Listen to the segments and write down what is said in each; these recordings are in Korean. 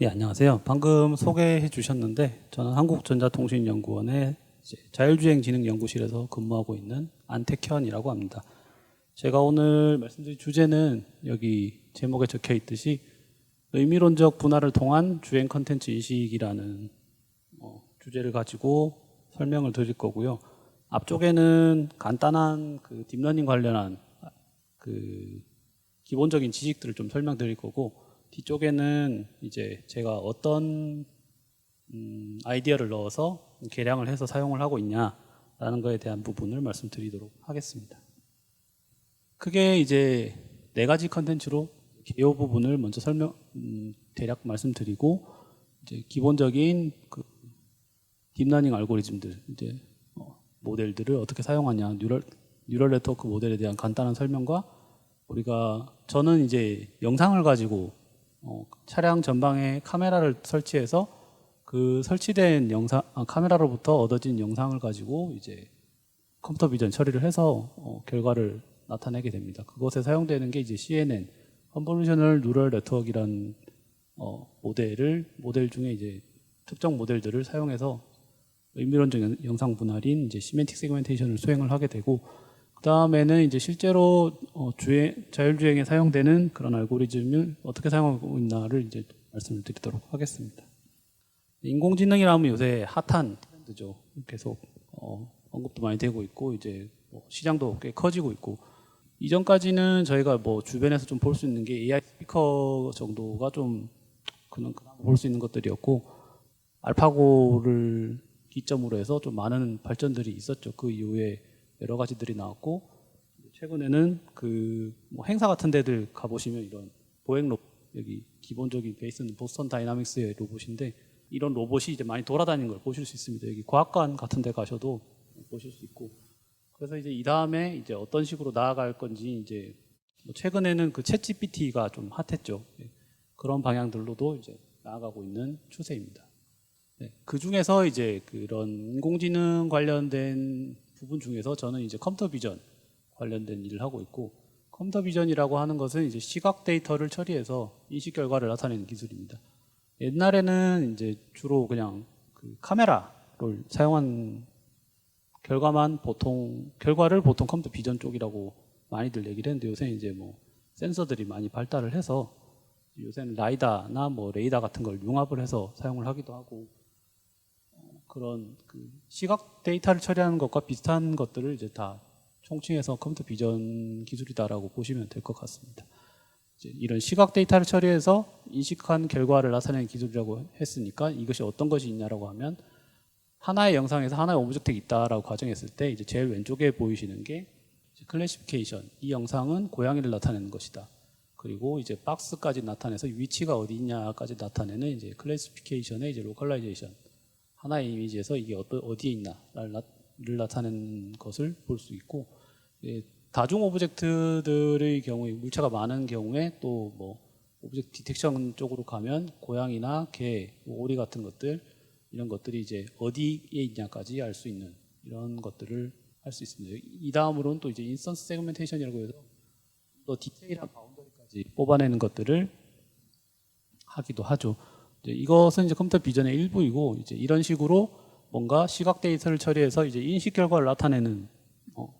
네, 안녕하세요. 방금 소개해 주셨는데 저는 한국전자통신연구원의 자율주행진흥연구실에서 근무하고 있는 안택현이라고 합니다. 제가 오늘 말씀드릴 주제는 여기 제목에 적혀 있듯이 의미론적 분할을 통한 주행 컨텐츠 인식이라는 주제를 가지고 설명을 드릴 거고요. 앞쪽에는 간단한 그 딥러닝 관련한 그 기본적인 지식들을 좀 설명드릴 거고, 뒤쪽에는 이제 제가 어떤 아이디어를 넣어서 개량을 해서 사용을 하고 있냐라는 거에 대한 부분을 말씀드리도록 하겠습니다. 크게 이제 4가지 컨텐츠로 개요 부분을 먼저 대략 말씀드리고, 이제 기본적인 그 딥러닝 알고리즘들, 이제 모델들을 어떻게 사용하냐, 뉴럴 네트워크 모델에 대한 간단한 설명과, 저는 이제 영상을 가지고 차량 전방에 카메라를 설치해서 그 설치된 카메라로부터 얻어진 영상을 가지고 이제 컴퓨터 비전 처리를 해서 결과를 나타내게 됩니다. 그것에 사용되는 게 이제 CNN, 컨볼루셔널 뉴럴 네트워크라는 모델 중에 이제 특정 모델들을 사용해서 의미론적 영상 분할인 이제 시멘틱 세그멘테이션을 수행을 하게 되고, 그 다음에는 이제 실제로 자율주행에 사용되는 그런 알고리즘을 어떻게 사용하고 있나를 이제 말씀을 드리도록 하겠습니다. 인공지능이라면 요새 핫한 트렌드죠. 계속 언급도 많이 되고 있고, 이제 시장도 꽤 커지고 있고, 이전까지는 저희가 주변에서 좀 볼 수 있는 게 AI 스피커 정도가 좀 그냥 볼 수 있는 것들이었고, 알파고를 기점으로 해서 좀 많은 발전들이 있었죠. 그 이후에 여러 가지들이 나왔고, 최근에는 행사 같은 데들 가보시면 이런 보행 로봇, 여기 기본적인 베이스는 보스턴 다이나믹스의 로봇인데, 이런 로봇이 이제 많이 돌아다니는 걸 보실 수 있습니다. 여기 과학관 같은 데 가셔도 보실 수 있고, 그래서 이제 이 다음에 이제 어떤 식으로 나아갈 건지, 이제 최근에는 그 챗 GPT가 좀 핫했죠. 그런 방향들로도 이제 나아가고 있는 추세입니다. 네, 그 중에서 이제 그런 인공지능 관련된 부분 중에서 저는 이제 컴퓨터 비전 관련된 일을 하고 있고, 컴퓨터 비전이라고 하는 것은 이제 시각 데이터를 처리해서 인식 결과를 나타내는 기술입니다. 옛날에는 이제 주로 그냥 그 카메라를 사용한 결과를 보통 컴퓨터 비전 쪽이라고 많이들 얘기를 했는데, 요새 이제 센서들이 많이 발달을 해서 요새는 라이다나 레이더 같은 걸 융합을 해서 사용을 하기도 하고, 그런 시각 데이터를 처리하는 것과 비슷한 것들을 이제 다 총칭해서 컴퓨터 비전 기술이다라고 보시면 될 것 같습니다. 이제 이런 시각 데이터를 처리해서 인식한 결과를 나타내는 기술이라고 했으니까, 이것이 어떤 것이 있냐라고 하면, 하나의 영상에서 하나의 오브젝트가 있다라고 가정했을 때 이제 제일 왼쪽에 보이시는 게 클래시피케이션, 이 영상은 고양이를 나타내는 것이다. 그리고 이제 박스까지 나타내서 위치가 어디 있냐까지 나타내는 이제 클래시피케이션의 이제 로컬라이제이션, 하나의 이미지에서 이게 어디에 있나를 나타내는 것을 볼 수 있고, 다중 오브젝트들의 경우에, 물체가 많은 경우에 또 오브젝트 디텍션 쪽으로 가면 고양이나 개, 오리 같은 것들, 이런 것들이 이제 어디에 있냐까지 알 수 있는 이런 것들을 할 수 있습니다. 이 다음으로는 또 이제 인스턴스 세그멘테이션이라고 해서 또 디테일한 바운더리까지 뽑아내는 것들을 하기도 하죠. 이것은 이제 컴퓨터 비전의 일부이고, 이제 이런 식으로 뭔가 시각 데이터를 처리해서 이제 인식 결과를 나타내는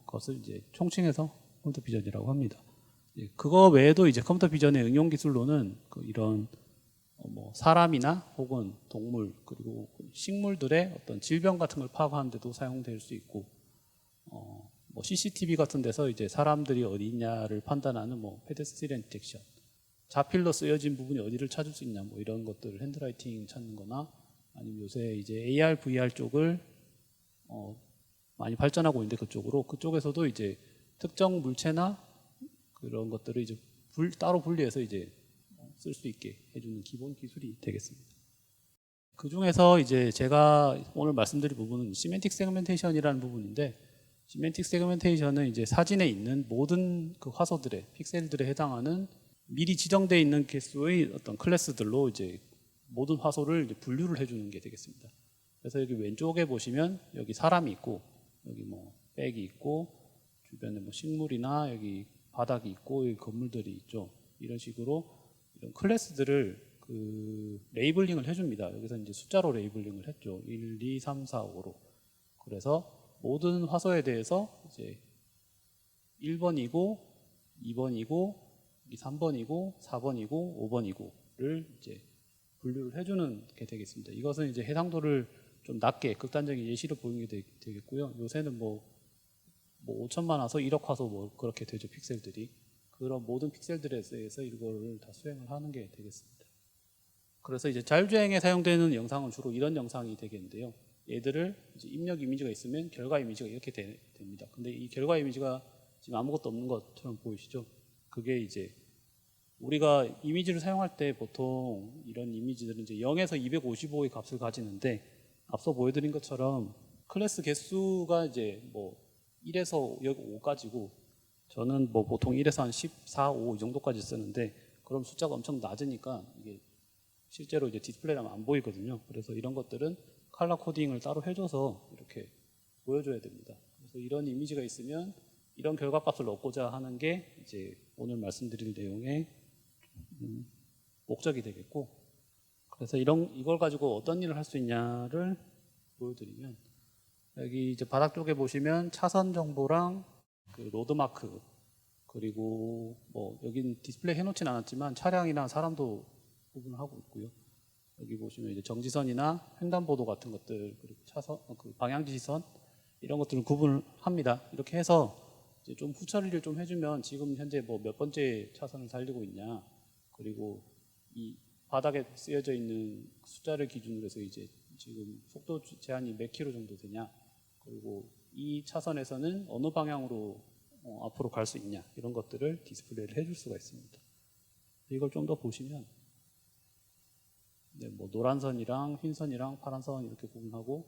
것을 이제 총칭해서 컴퓨터 비전이라고 합니다. 그거 외에도 이제 컴퓨터 비전의 응용 기술로는 이런 사람이나 혹은 동물, 그리고 식물들의 어떤 질병 같은 걸 파악하는 데도 사용될 수 있고, CCTV 같은 데서 이제 사람들이 어디 있냐를 판단하는 페데스트리안 디텍션, 자필로 쓰여진 부분이 어디를 찾을 수 있냐, 이런 것들을 핸드라이팅 찾는 거나, 아니면 요새 이제 AR, VR 쪽을 많이 발전하고 있는데, 그쪽에서도 이제 특정 물체나 그런 것들을 이제 따로 분리해서 이제 쓸 수 있게 해주는 기본 기술이 되겠습니다. 그 중에서 이제 제가 오늘 말씀드릴 부분은 시멘틱 세그멘테이션이라는 부분인데, 시멘틱 세그멘테이션은 이제 사진에 있는 모든 그 화소들의 픽셀들에 해당하는 미리 지정되어 있는 개수의 어떤 클래스들로 이제 모든 화소를 이제 분류를 해주는 게 되겠습니다. 그래서 여기 왼쪽에 보시면 여기 사람이 있고, 여기 백이 있고, 주변에 식물이나 여기 바닥이 있고, 여기 건물들이 있죠. 이런 식으로 이런 클래스들을 그 레이블링을 해줍니다. 여기서 이제 숫자로 레이블링을 했죠. 1, 2, 3, 4, 5로. 그래서 모든 화소에 대해서 이제 1번이고 2번이고 3번이고 4번이고 5번이고를 이제 분류를 해주는 게 되겠습니다. 이것은 이제 해상도를 좀 낮게 극단적인 예시로 보이는 게 되겠고요. 요새는 뭐 5천만 화소, 1억 화소 뭐 그렇게 되죠. 픽셀들이. 그런 모든 픽셀들에 대해서 이거를 다 수행을 하는 게 되겠습니다. 그래서 이제 자율주행에 사용되는 영상은 주로 이런 영상이 되겠는데요. 얘들을 이제 입력 이미지가 있으면 결과 이미지가 이렇게 됩니다. 근데 이 결과 이미지가 지금 아무것도 없는 것처럼 보이시죠? 그게 이제 우리가 이미지를 사용할 때 보통 이런 이미지들은 이제 0에서 255의 값을 가지는데 앞서 보여드린 것처럼 클래스 개수가 이제 뭐 1에서 5까지고 저는 뭐 보통 1에서 한 14, 5 이 정도까지 쓰는데 그럼 숫자가 엄청 낮으니까 이게 실제로 이제 디스플레이라면 안 보이거든요. 그래서 이런 것들은 컬러 코딩을 따로 해줘서 이렇게 보여줘야 됩니다. 그래서 이런 이미지가 있으면 이런 결과값을 얻고자 하는 게 이제 오늘 말씀드릴 내용의 목적이 되겠고, 그래서 이걸 가지고 어떤 일을 할 수 있냐를 보여드리면, 여기 이제 바닥 쪽에 보시면 차선 정보랑 그 로드마크, 그리고 뭐 여기는 디스플레이 해놓지는 않았지만 차량이나 사람도 구분을 하고 있고요. 여기 보시면 이제 정지선이나 횡단보도 같은 것들, 그리고 차선, 그 방향지시선 이런 것들을 구분을 합니다. 이렇게 해서 이제 좀 후처리를 좀 해주면 지금 현재 뭐 몇 번째 차선을 달리고 있냐, 그리고 이 바닥에 쓰여져 있는 숫자를 기준으로 해서 이제 지금 속도 제한이 몇 킬로 정도 되냐, 그리고 이 차선에서는 어느 방향으로 앞으로 갈 수 있냐, 이런 것들을 디스플레이를 해줄 수가 있습니다. 이걸 좀 더 보시면 뭐 노란 선이랑 흰 선이랑 파란 선 이렇게 구분하고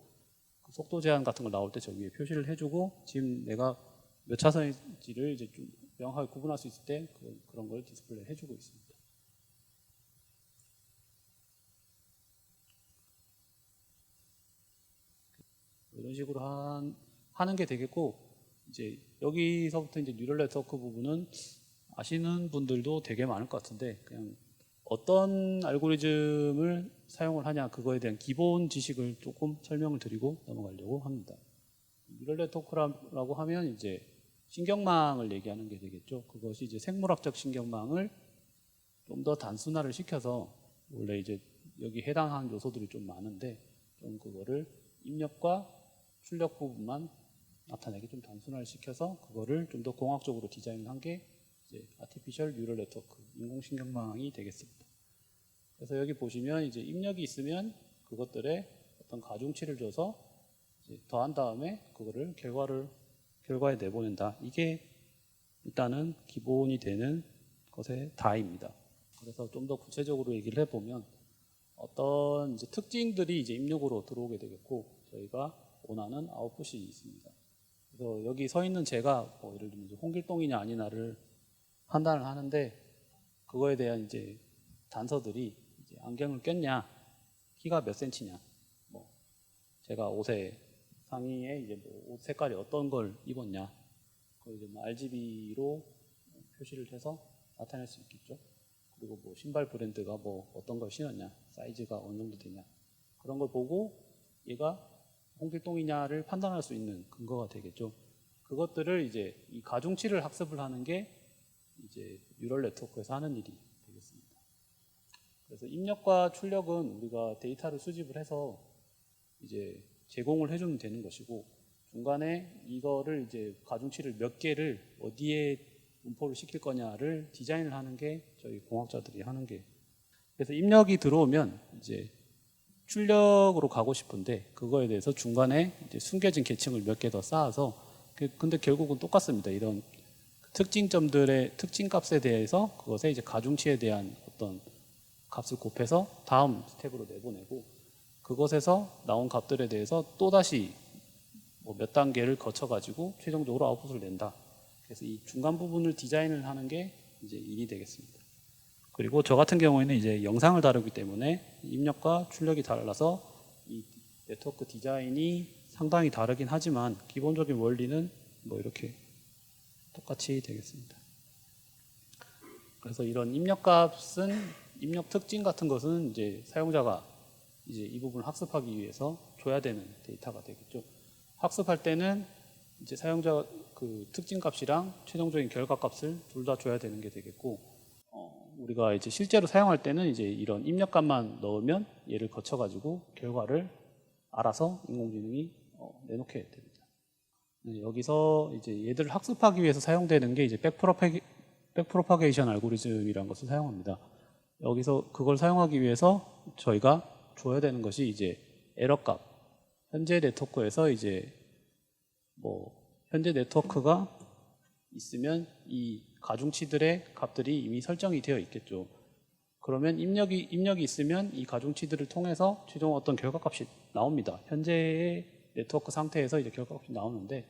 그 속도 제한 같은 거 나올 때 저 위에 표시를 해주고 지금 내가 몇 차선인지를 이제 좀 명확하게 구분할 수 있을 때 그런 걸 디스플레이 해주고 있습니다. 이런 식으로 하는 게 되겠고, 이제 여기서부터 이제 뉴럴 네트워크 부분은 아시는 분들도 되게 많을 것 같은데 그냥 어떤 알고리즘을 사용을 하냐 그거에 대한 기본 지식을 조금 설명을 드리고 넘어가려고 합니다. 뉴럴 네트워크라고 하면 이제 신경망을 얘기하는 게 되겠죠. 그것이 이제 생물학적 신경망을 좀 더 단순화를 시켜서 원래 이제 여기 해당하는 요소들이 좀 많은데 좀 그거를 입력과 출력 부분만 나타내게 좀 단순화를 시켜서 그거를 좀 더 공학적으로 디자인을 한 게 이제 아티피셜 뉴럴 네트워크, 인공신경망이 되겠습니다. 그래서 여기 보시면 이제 입력이 있으면 그것들에 어떤 가중치를 줘서 이제 더한 다음에 그거를 결과에 내보낸다. 이게 일단은 기본이 되는 것의 다입니다. 그래서 좀 더 구체적으로 얘기를 해보면 어떤 이제 특징들이 이제 입력으로 들어오게 되겠고 저희가 원하는 아웃풋이 있습니다. 그래서 여기 서 있는 제가 뭐 예를 들면 홍길동이냐 아니냐를 판단을 하는데 그거에 대한 이제 단서들이 이제 안경을 꼈냐, 키가 몇 센치냐, 뭐 제가 옷에 상의에 이제 뭐 옷 색깔이 어떤 걸 입었냐, 그걸 이제 뭐 RGB로 표시를 해서 나타낼 수 있겠죠. 그리고 뭐 신발 브랜드가 뭐 어떤 걸 신었냐, 사이즈가 어느 정도 되냐, 그런 걸 보고 얘가 홍길동이냐를 판단할 수 있는 근거가 되겠죠. 그것들을 이제 이 가중치를 학습을 하는 게 이제 뉴럴 네트워크에서 하는 일이 되겠습니다. 그래서 입력과 출력은 우리가 데이터를 수집을 해서 이제 제공을 해주면 되는 것이고 중간에 이거를 이제 가중치를 몇 개를 어디에 분포를 시킬 거냐를 디자인을 하는 게 저희 공학자들이 하는 게. 그래서 입력이 들어오면 이제 출력으로 가고 싶은데 그거에 대해서 중간에 이제 숨겨진 계층을 몇 개 더 쌓아서 근데 결국은 똑같습니다. 이런 특징점들의 특징 값에 대해서 그것에 이제 가중치에 대한 어떤 값을 곱해서 다음 스텝으로 내보내고 그것에서 나온 값들에 대해서 또다시 뭐 몇 단계를 거쳐가지고 최종적으로 아웃풋을 낸다. 그래서 이 중간 부분을 디자인을 하는 게 이제 일이 되겠습니다. 그리고 저 같은 경우에는 이제 영상을 다루기 때문에 입력과 출력이 달라서 이 네트워크 디자인이 상당히 다르긴 하지만 기본적인 원리는 뭐 이렇게 똑같이 되겠습니다. 그래서 이런 입력값은 입력 특징 같은 것은 이제 사용자가 이제 이 부분을 학습하기 위해서 줘야 되는 데이터가 되겠죠. 학습할 때는 이제 사용자 그 특징 값이랑 최종적인 결과 값을 둘 다 줘야 되는 게 되겠고, 우리가 이제 실제로 사용할 때는 이제 이런 입력값만 넣으면 얘를 거쳐가지고 결과를 알아서 인공지능이 내놓게 됩니다. 네, 여기서 이제 얘들을 학습하기 위해서 사용되는 게 이제 백프로파게이션 알고리즘이라는 것을 사용합니다. 여기서 그걸 사용하기 위해서 저희가 줘야 되는 것이 이제 에러값. 현재 네트워크에서 이제 뭐 현재 네트워크가 있으면 이 가중치들의 값들이 이미 설정이 되어 있겠죠. 그러면 입력이 있으면 이 가중치들을 통해서 최종 어떤 결과값이 나옵니다. 현재의 네트워크 상태에서 이제 결과값이 나오는데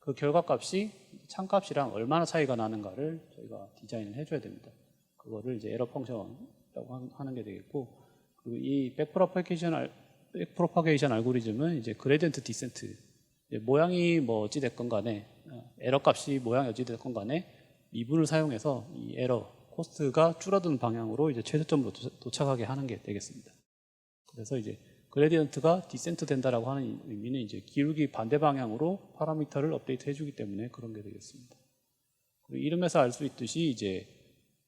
그 결과값이 참값이랑 얼마나 차이가 나는가를 저희가 디자인을 해줘야 됩니다. 그거를 이제 에러 펑션이라고 하는 게 되겠고, 그리고 이 백프로파게이션 알고리즘은 이제 그레디언트 디센트, 모양이 뭐 어찌 됐건 간에 에러 값이 모양이 어찌 됐건 간에 미분을 사용해서 이 에러 코스트가 줄어드는 방향으로 이제 최저점으로 도착하게 하는 게 되겠습니다. 그래서 이제 그레디언트가 디센트 된다라고 하는 의미는 이제 기울기 반대 방향으로 파라미터를 업데이트 해주기 때문에 그런 게 되겠습니다. 그리고 이름에서 알 수 있듯이 이제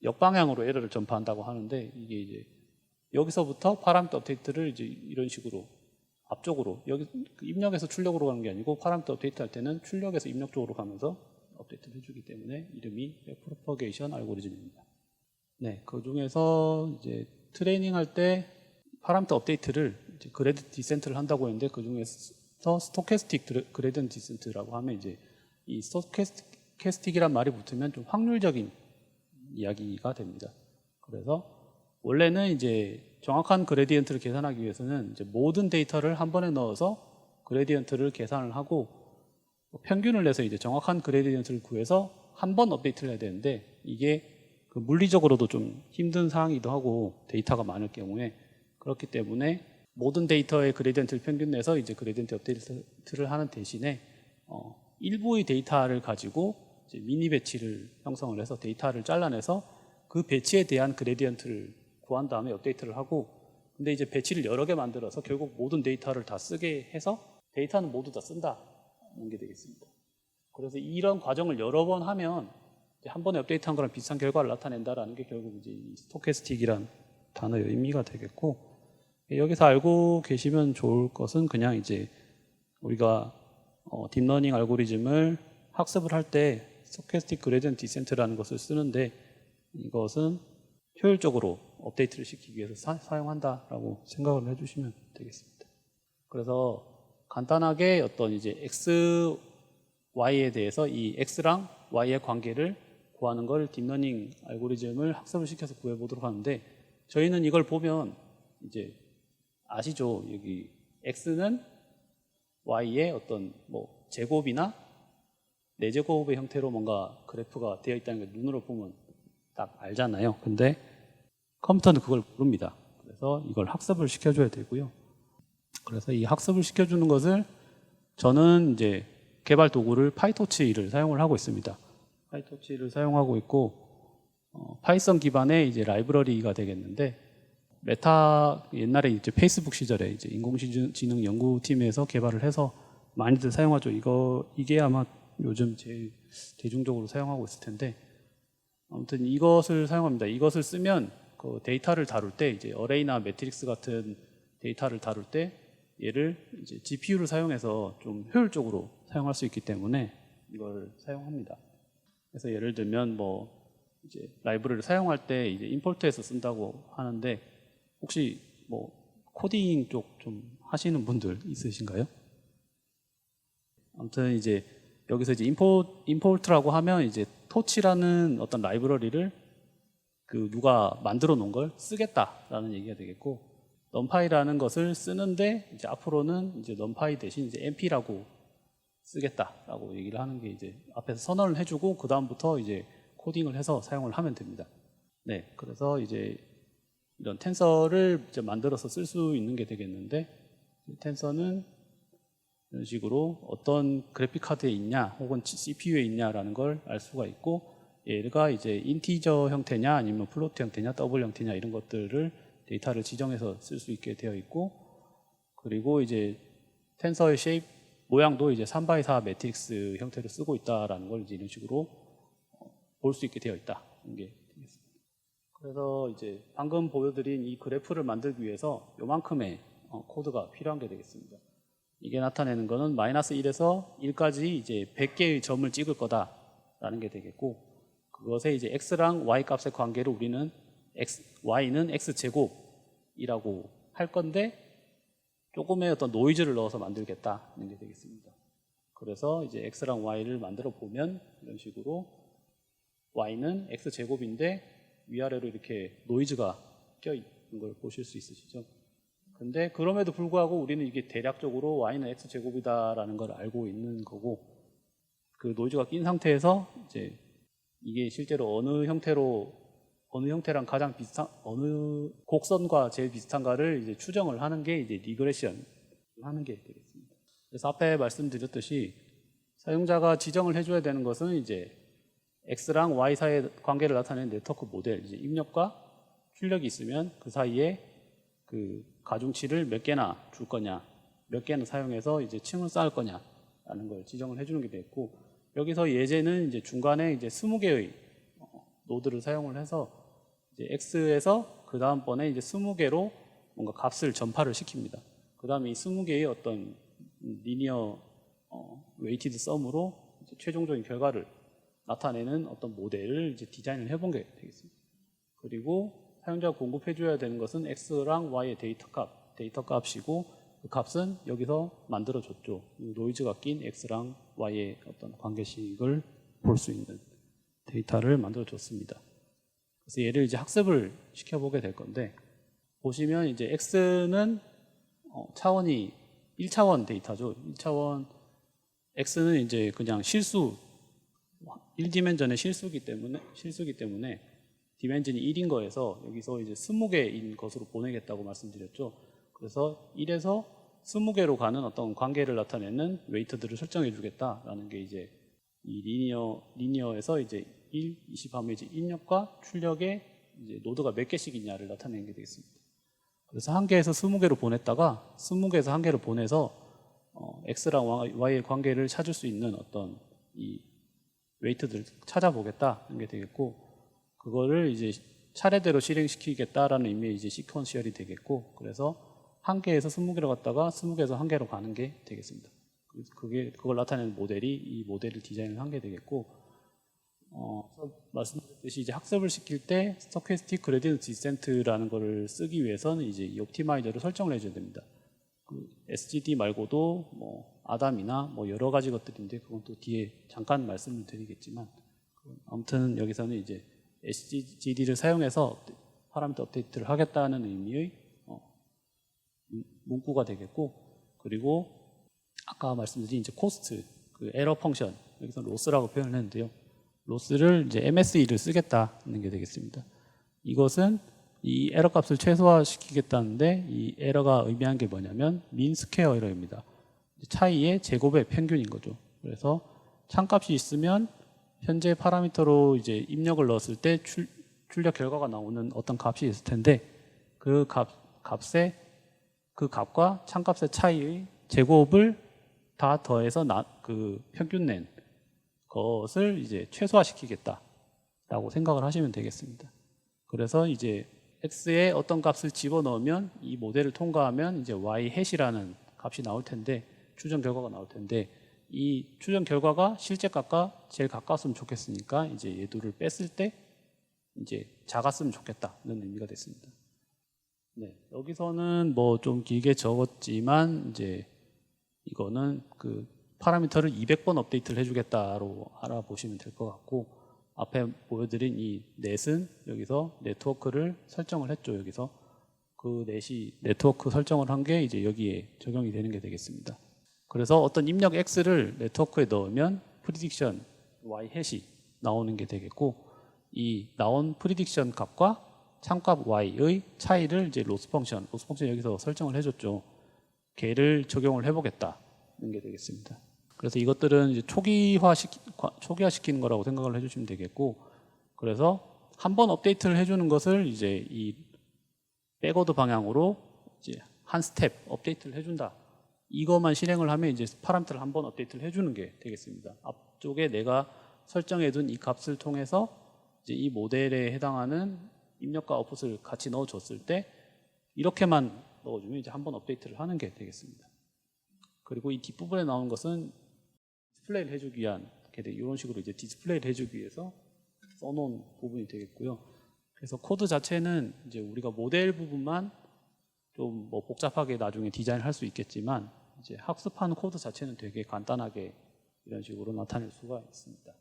역방향으로 에러를 전파한다고 하는데, 이게 이제 여기서부터 파라미터 업데이트를 이제 이런 식으로 앞쪽으로, 여기 입력에서 출력으로 가는 게 아니고 파라미터 업데이트 할 때는 출력에서 입력 쪽으로 가면서 업데이트를 해주기 때문에 이름이 백프로퍼게이션 알고리즘입니다. 네, 그 중에서 이제 트레이닝 할 때 파라미터 업데이트를 이제 그레디언트 디센트를 한다고 했는데, 그 중에서 스토캐스틱 그레디언트 디센트라고 하면 이제 이 스토캐스틱이란 말이 붙으면 좀 확률적인 이야기가 됩니다. 그래서 원래는 이제 정확한 그레디언트를 계산하기 위해서는 이제 모든 데이터를 한 번에 넣어서 그레디언트를 계산을 하고 평균을 내서 이제 정확한 그레디언트를 구해서 한 번 업데이트를 해야 되는데, 이게 그 물리적으로도 좀 힘든 사항이기도 하고 데이터가 많을 경우에, 그렇기 때문에 모든 데이터의 그레디언트를 평균 내서 이제 그레디언트 업데이트를 하는 대신에 일부의 데이터를 가지고 이제 미니 배치를 형성을 해서 데이터를 잘라내서 그 배치에 대한 그레디언트를 구한 다음에 업데이트를 하고, 근데 이제 배치를 여러 개 만들어서 결국 모든 데이터를 다 쓰게 해서 데이터는 모두 다 쓴다는 게 되겠습니다. 그래서 이런 과정을 여러 번 하면 한 번에 업데이트한 거랑 비슷한 결과를 나타낸다라는 게 결국 이제 스토캐스틱이란 단어의 의미가 되겠고, 여기서 알고 계시면 좋을 것은 그냥 이제 우리가 딥러닝 알고리즘을 학습을 할 때 스토캐스틱 그레디언트 디센트라는 것을 쓰는데, 이것은 효율적으로 업데이트를 시키기 위해서 사용한다라고 생각을 해주시면 되겠습니다. 그래서 간단하게 어떤 이제 x, y에 대해서 이 x랑 y의 관계를 구하는 걸 딥러닝 알고리즘을 학습을 시켜서 구해보도록 하는데, 저희는 이걸 보면 이제 아시죠? 여기 x는 y의 어떤 뭐 제곱이나 4제곱의 형태로 뭔가 그래프가 되어 있다는 걸 눈으로 보면 딱 알잖아요. 근데 컴퓨터는 그걸 모릅니다. 그래서 이걸 학습을 시켜줘야 되고요. 그래서 이 학습을 시켜주는 것을 저는 이제 개발 도구를 파이토치를 사용을 하고 있습니다. 파이토치를 사용하고 있고, 파이썬 기반의 이제 라이브러리가 되겠는데, 메타 옛날에 이제 페이스북 시절에 이제 인공지능 연구팀에서 개발을 해서 많이들 사용하죠. 이게 아마 요즘 제일 대중적으로 사용하고 있을 텐데, 아무튼 이것을 사용합니다. 이것을 쓰면 그 데이터를 다룰 때 이제 어레이나 매트릭스 같은 데이터를 다룰 때 얘를 이제 GPU를 사용해서 좀 효율적으로 사용할 수 있기 때문에 이걸 사용합니다. 그래서 예를 들면 뭐 이제 라이브러리를 사용할 때 이제 임포트해서 쓴다고 하는데, 혹시 뭐 코딩 쪽 좀 하시는 분들 있으신가요? 아무튼 이제 여기서 이제 임포트라고 하면 이제 토치라는 어떤 라이브러리를 그 누가 만들어 놓은 걸 쓰겠다라는 얘기가 되겠고, numpy라는 것을 쓰는데 이제 앞으로는 이제 numpy 대신 이제 np라고 쓰겠다라고 얘기를 하는 게 이제 앞에서 선언을 해주고 그 다음부터 이제 코딩을 해서 사용을 하면 됩니다. 네, 그래서 이제 이런 텐서를 이제 만들어서 쓸 수 있는 게 되겠는데, 텐서는 이런 식으로 어떤 그래픽 카드에 있냐 혹은 CPU에 있냐라는 걸 알 수가 있고, 얘가 이제 인티저 형태냐 아니면 플로트 형태냐 더블 형태냐 이런 것들을 데이터를 지정해서 쓸 수 있게 되어 있고, 그리고 이제 텐서의 쉐입 모양도 이제 3x4 매트릭스 형태로 쓰고 있다라는 걸 이제 이런 식으로 볼 수 있게 되어 있다. 이게 되겠습니다. 그래서 이제 방금 보여드린 이 그래프를 만들기 위해서 요만큼의 코드가 필요한 게 되겠습니다. 이게 나타내는 거는 -1에서 1까지 이제 100개의 점을 찍을 거다라는 게 되겠고, 그것에 이제 x랑 y 값의 관계를 우리는 y는 x제곱이라고 할 건데 조금의 어떤 노이즈를 넣어서 만들겠다는 게 되겠습니다. 그래서 이제 x랑 y를 만들어 보면 이런 식으로 y는 x제곱인데 위아래로 이렇게 노이즈가 껴있는 걸 보실 수 있으시죠? 근데 그럼에도 불구하고 우리는 이게 대략적으로 y는 x제곱이다라는 걸 알고 있는 거고, 그 노이즈가 낀 상태에서 이제 이게 실제로 어느 형태랑 가장 비슷한, 어느 곡선과 제일 비슷한가를 이제 추정을 하는 게 이제 리그레션 하는 게 되겠습니다. 그래서 앞에 말씀드렸듯이 사용자가 지정을 해줘야 되는 것은 이제 x랑 y 사이의 관계를 나타내는 네트워크 모델, 이제 입력과 출력이 있으면 그 사이에 그 가중치를 몇 개나 줄 거냐, 몇 개는 사용해서 이제 층을 쌓을 거냐라는 걸 지정을 해주는 게 되겠고, 여기서 예제는 이제 중간에 이제 20개의 노드를 사용을 해서 이제 x에서 그 다음번에 이제 20개로 뭔가 값을 전파를 시킵니다. 그 다음에 이 20개의 어떤 리니어 웨이티드 썸으로 이제 최종적인 결과를 나타내는 어떤 모델을 이제 디자인을 해본 게 되겠습니다. 그리고 사용자가 공급해줘야 되는 것은 x랑 y의 데이터 값이고, 그 값은 여기서 만들어줬죠. 노이즈가 낀 x랑 y의 어떤 관계식을 볼 수 있는 데이터를 만들어줬습니다. 그래서 얘를 이제 학습을 시켜보게 될 건데, 보시면 이제 x는 차원이 1차원 데이터죠. 1차원 x는 이제 그냥 실수, 1디멘전의 실수기 때문에 디멘전이 1인 거에서 여기서 이제 20개인 것으로 보내겠다고 말씀드렸죠. 그래서 1에서 20개로 가는 어떤 관계를 나타내는 웨이트들을 설정해 주겠다라는 게 이제 이 리니어에서 이제 1, 20 하면 이제 입력과 출력에 이제 노드가 몇 개씩 있냐를 나타내는 게 되겠습니다. 그래서 1개에서 20개로 보냈다가 20개에서 1개를 보내서 x랑 y의 관계를 찾을 수 있는 어떤 이 웨이트들을 찾아보겠다는 게 되겠고, 그거를 이제 차례대로 실행시키겠다라는 의미의 이제 시퀀셜이 되겠고, 그래서 1개에서 20개로 갔다가 20개에서 1개로 가는 게 되겠습니다. 그걸 나타내는 모델이 이 모델을 디자인을 한 게 되겠고, 말씀드렸듯이 이제 학습을 시킬 때 스토캐스틱 그레디언트 디센트라는 거를 쓰기 위해서는 이제 이 옵티마이저를 설정을 해줘야 됩니다. 그 SGD 말고도 뭐 아담이나 뭐 여러 가지 것들인데 그건 또 뒤에 잠깐 말씀을 드리겠지만, 아무튼 여기서는 이제 SGD를 사용해서 파라미터 업데이트를 하겠다는 의미의 문구가 되겠고, 그리고 아까 말씀드린 이제 코스트, 그 에러 펑션, 여기서 로스라고 표현을 했는데요. 로스를 이제 MSE를 쓰겠다는 게 되겠습니다. 이것은 이 에러 값을 최소화시키겠다는데, 이 에러가 의미한 게 뭐냐면 민 스퀘어 에러입니다. 차이의 제곱의 평균인 거죠. 그래서 참값이 있으면 현재 파라미터로 이제 입력을 넣었을 때 출력 결과가 나오는 어떤 값이 있을 텐데, 그 값과 참값의 차이의 제곱을 다 더해서 그 평균 낸 것을 이제 최소화시키겠다라고 생각을 하시면 되겠습니다. 그래서 이제 x에 어떤 값을 집어넣으면 이 모델을 통과하면 이제 y 햇이라는 값이 나올 텐데, 추정 결과가 나올 텐데, 이 추정 결과가 실제 값과 제일 가까웠으면 좋겠으니까 이제 얘들을 뺐을 때 이제 작았으면 좋겠다는 의미가 됐습니다. 네, 여기서는 뭐 좀 길게 적었지만 이제 이거는 그 파라미터를 200번 업데이트를 해주겠다로 알아보시면 될 것 같고, 앞에 보여드린 이 넷은 여기서 네트워크를 설정을 했죠. 여기서 그 넷이 네트워크 설정을 한 게 이제 여기에 적용이 되는 게 되겠습니다. 그래서 어떤 입력 x를 네트워크에 넣으면 프리딕션 y 햇이 나오는 게 되겠고, 이 나온 프리딕션 값과 참값 y의 차이를 이제 로스 펑션 여기서 설정을 해줬죠. 걔를 적용을 해보겠다는 게 되겠습니다. 그래서 이것들은 이제 초기화시키는 거라고 생각을 해주시면 되겠고, 그래서 한 번 업데이트를 해주는 것을 이제 이 백워드 방향으로 이제 한 스텝 업데이트를 해준다. 이것만 실행을 하면 이제 파라미터를 한 번 업데이트를 해주는 게 되겠습니다. 앞쪽에 내가 설정해둔 이 값을 통해서 이제 이 모델에 해당하는 입력과 아웃풋을 같이 넣어줬을 때 이렇게만 넣어주면 이제 한 번 업데이트를 하는 게 되겠습니다. 그리고 이 뒷부분에 나오는 것은 디스플레이를 해주기 위한 이런 식으로 이제 디스플레이를 해주기 위해서 써놓은 부분이 되겠고요. 그래서 코드 자체는 이제 우리가 모델 부분만 좀 뭐 복잡하게 나중에 디자인을 할 수 있겠지만 이제 학습하는 코드 자체는 되게 간단하게 이런 식으로 나타낼 수가 있습니다.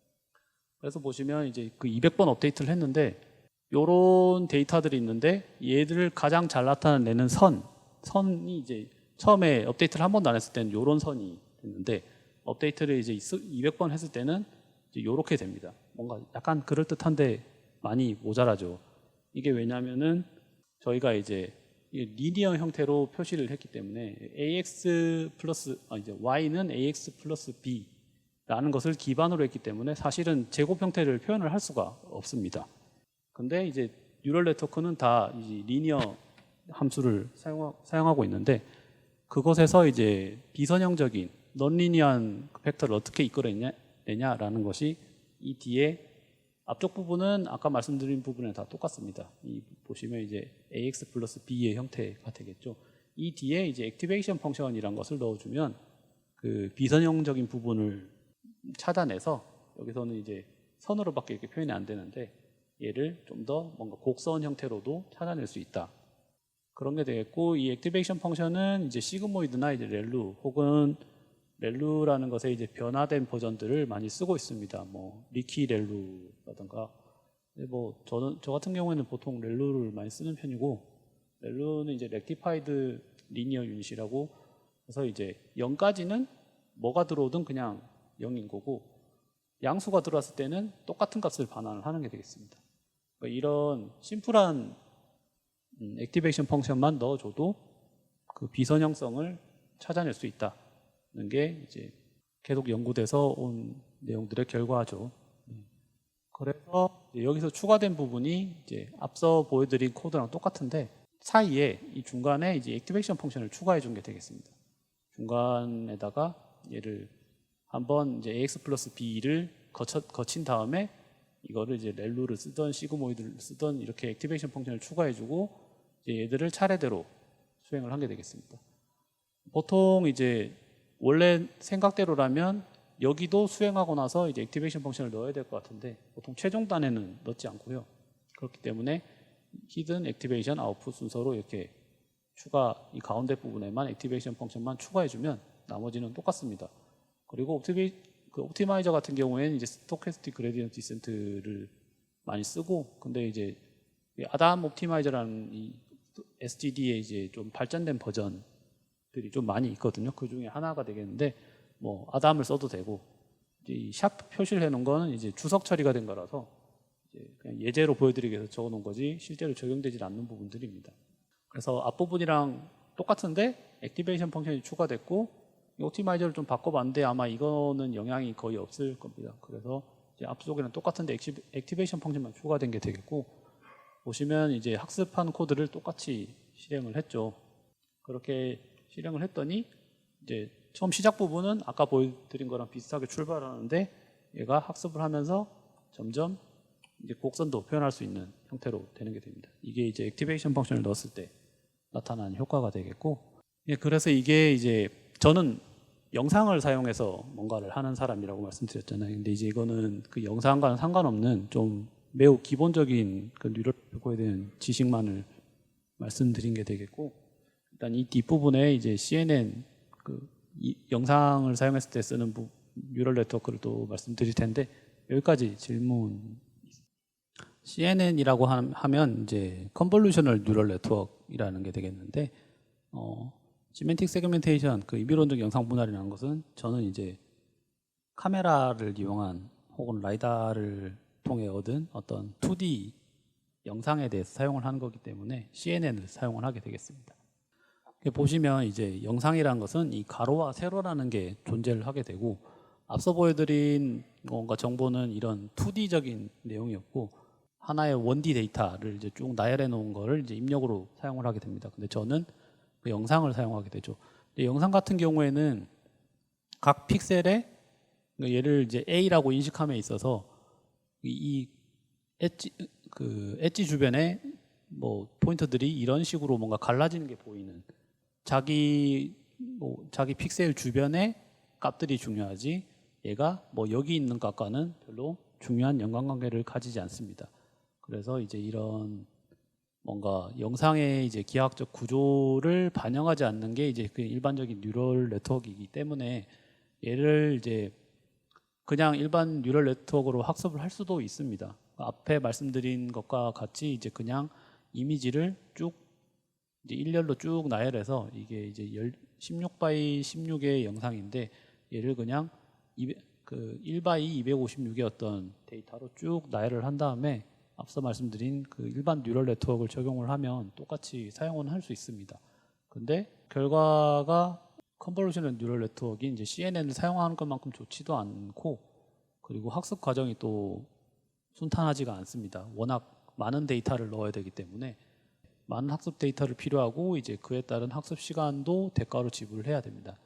그래서 보시면 이제 그 200번 업데이트를 했는데 이런 데이터들이 있는데 얘들을 가장 잘 나타내는 선이 이제 처음에 업데이트를 한 번도 안 했을 때는 이런 선이 있는데 업데이트를 이제 200번 했을 때는 이제 이렇게 됩니다. 뭔가 약간 그럴듯한데 많이 모자라죠. 이게 왜냐면은 저희가 이제 리니어 형태로 표시를 했기 때문에 ax 플러스 이제 y는 ax 플러스 b라는 것을 기반으로 했기 때문에 사실은 제곱 형태를 표현을 할 수가 없습니다. 근데 이제 뉴럴 네트워크는 다 이제 리니어 함수를 사용하고 있는데 그것에서 이제 비선형적인 넌리니어한 벡터를 어떻게 이끌어내냐라는 것이 이 뒤에 앞쪽 부분은 아까 말씀드린 부분에 다 똑같습니다. 이 보시면 이제 ax 플러스 b의 형태가 되겠죠. 이 뒤에 이제 액티베이션 펑션이라는 것을 넣어주면 그 비선형적인 부분을 찾아내서 여기서는 이제 선으로밖에 이렇게 표현이 안 되는데 얘를 좀 더 뭔가 곡선 형태로도 찾아낼 수 있다. 그런 게 되겠고 이 액티베이션 펑션은 이제 시그모이드나 이제 렐루 혹은 렐루라는 것에 이제 변화된 버전들을 많이 쓰고 있습니다. 뭐 리키 렐루라든가 뭐 저 같은 경우에는 보통 렐루를 많이 쓰는 편이고 렐루는 이제 렉티파이드 리니어 유닛이라고 그래서 이제 0까지는 뭐가 들어오든 그냥 0인 거고 양수가 들어왔을 때는 똑같은 값을 반환을 하는 게 되겠습니다. 그러니까 이런 심플한 액티베이션 펑션만 넣어줘도 그 비선형성을 찾아낼 수 있다는 게 이제 계속 연구돼서 온 내용들의 결과죠. 그래서 여기서 추가된 부분이 이제 앞서 보여드린 코드랑 똑같은데 사이에 이 중간에 이제 액티베이션 펑션을 추가해 준 게 되겠습니다. 중간에다가 얘를 한번 이제 ax 플러스 b를 거친 다음에 이거를 이제 렐루를 쓰던 시그모이드를 쓰던 이렇게 액티베이션 펑션을 추가해주고 이제 얘들을 차례대로 수행을 하게 되겠습니다. 보통 이제 원래 생각대로라면 여기도 수행하고 나서 이제 액티베이션 펑션을 넣어야 될 것 같은데 보통 최종 단에는 넣지 않고요. 그렇기 때문에 히든 액티베이션 아웃풋 순서로 이렇게 이 가운데 부분에만 액티베이션 펑션만 추가해주면 나머지는 똑같습니다. 그리고 그 옵티마이저 같은 경우에는 이제 스토캐스틱 그레디언트 디센트를 많이 쓰고 근데 이제 아담 옵티마이저라는 이 SGD의 이제 좀 발전된 버전들이 좀 많이 있거든요. 그 중에 하나가 되겠는데 뭐 아담을 써도 되고 이 샵 표시를 해놓은 거는 이제 주석 처리가 된 거라서 이제 그냥 예제로 보여드리기 위해서 적어놓은 거지 실제로 적용되지 않는 부분들입니다. 그래서 앞부분이랑 똑같은데 액티베이션 펑션이 추가됐고 옵티마이저를 좀 바꿔봤는데 아마 이거는 영향이 거의 없을 겁니다. 그래서 이제 앞쪽에는 똑같은데 액티베이션 펑션만 추가된 게 되겠고 보시면 이제 학습한 코드를 똑같이 실행을 했죠. 그렇게 실행을 했더니 이제 처음 시작 부분은 아까 보여드린 거랑 비슷하게 출발하는데 얘가 학습을 하면서 점점 이제 곡선도 표현할 수 있는 형태로 되는 게 됩니다. 이게 이제 액티베이션 펑션을 넣었을 때 나타나는 효과가 되겠고 그래서 이게 이제 저는 영상을 사용해서 뭔가를 하는 사람이라고 말씀드렸잖아요. 근데 이제 이거는 그 영상과는 상관없는 좀 매우 기본적인 그 뉴럴 네트워크에 대한 지식만을 말씀드린 게 되겠고 일단 이 뒷부분에 이제 CNN 이 영상을 사용했을 때 쓰는 뉴럴 네트워크를 또 말씀드릴 텐데 여기까지 질문. CNN이라고 하면 이제 컨볼루셔널 뉴럴 네트워크이라는 게 되겠는데 시멘틱 세그멘테이션 그 임의론적 영상 분할이라는 것은 저는 이제 카메라를 이용한 혹은 라이다를 통해 얻은 어떤 2D 영상에 대해서 사용을 하는 거기 때문에 CNN을 사용을 하게 되겠습니다. 보시면 이제 영상이라는 것은 이 가로와 세로라는 게 존재를 하게 되고 앞서 보여드린 뭔가 정보는 이런 2D적인 내용이었고 하나의 1D 데이터를 이제 쭉 나열해 놓은 거를 이제 입력으로 사용을 하게 됩니다. 근데 저는 그 영상을 사용하게 되죠. 근데 영상 같은 경우에는 각 픽셀에 얘를 이제 A라고 인식함에 있어서 이 엣지 주변에 뭐 포인터들이 이런 식으로 뭔가 갈라지는 게 보이는 자기 픽셀 주변의 값들이 중요하지 얘가 뭐 여기 있는 값과는 별로 중요한 연관관계를 가지지 않습니다. 그래서 이제 이런 뭔가 영상의 이제 기하학적 구조를 반영하지 않는 게 이제 그 일반적인 뉴럴 네트워크이기 때문에 얘를 이제 그냥 일반 뉴럴 네트워크로 학습을 할 수도 있습니다. 앞에 말씀드린 것과 같이 이제 그냥 이미지를 쭉 이제 일렬로 쭉 나열해서 이게 이제 16x 16의 영상인데 얘를 그냥 1x 256의 어떤 데이터로 쭉 나열을 한 다음에 앞서 말씀드린 그 일반 뉴럴 네트워크를 적용을 하면 똑같이 사용은 할 수 있습니다. 근데 결과가 컨볼루셔널 뉴럴 네트워크인 이제 CNN을 사용하는 것만큼 좋지도 않고 그리고 학습 과정이 또 순탄하지가 않습니다. 워낙 많은 데이터를 넣어야 되기 때문에 많은 학습 데이터를 필요하고 이제 그에 따른 학습 시간도 대가로 지불을 해야 됩니다.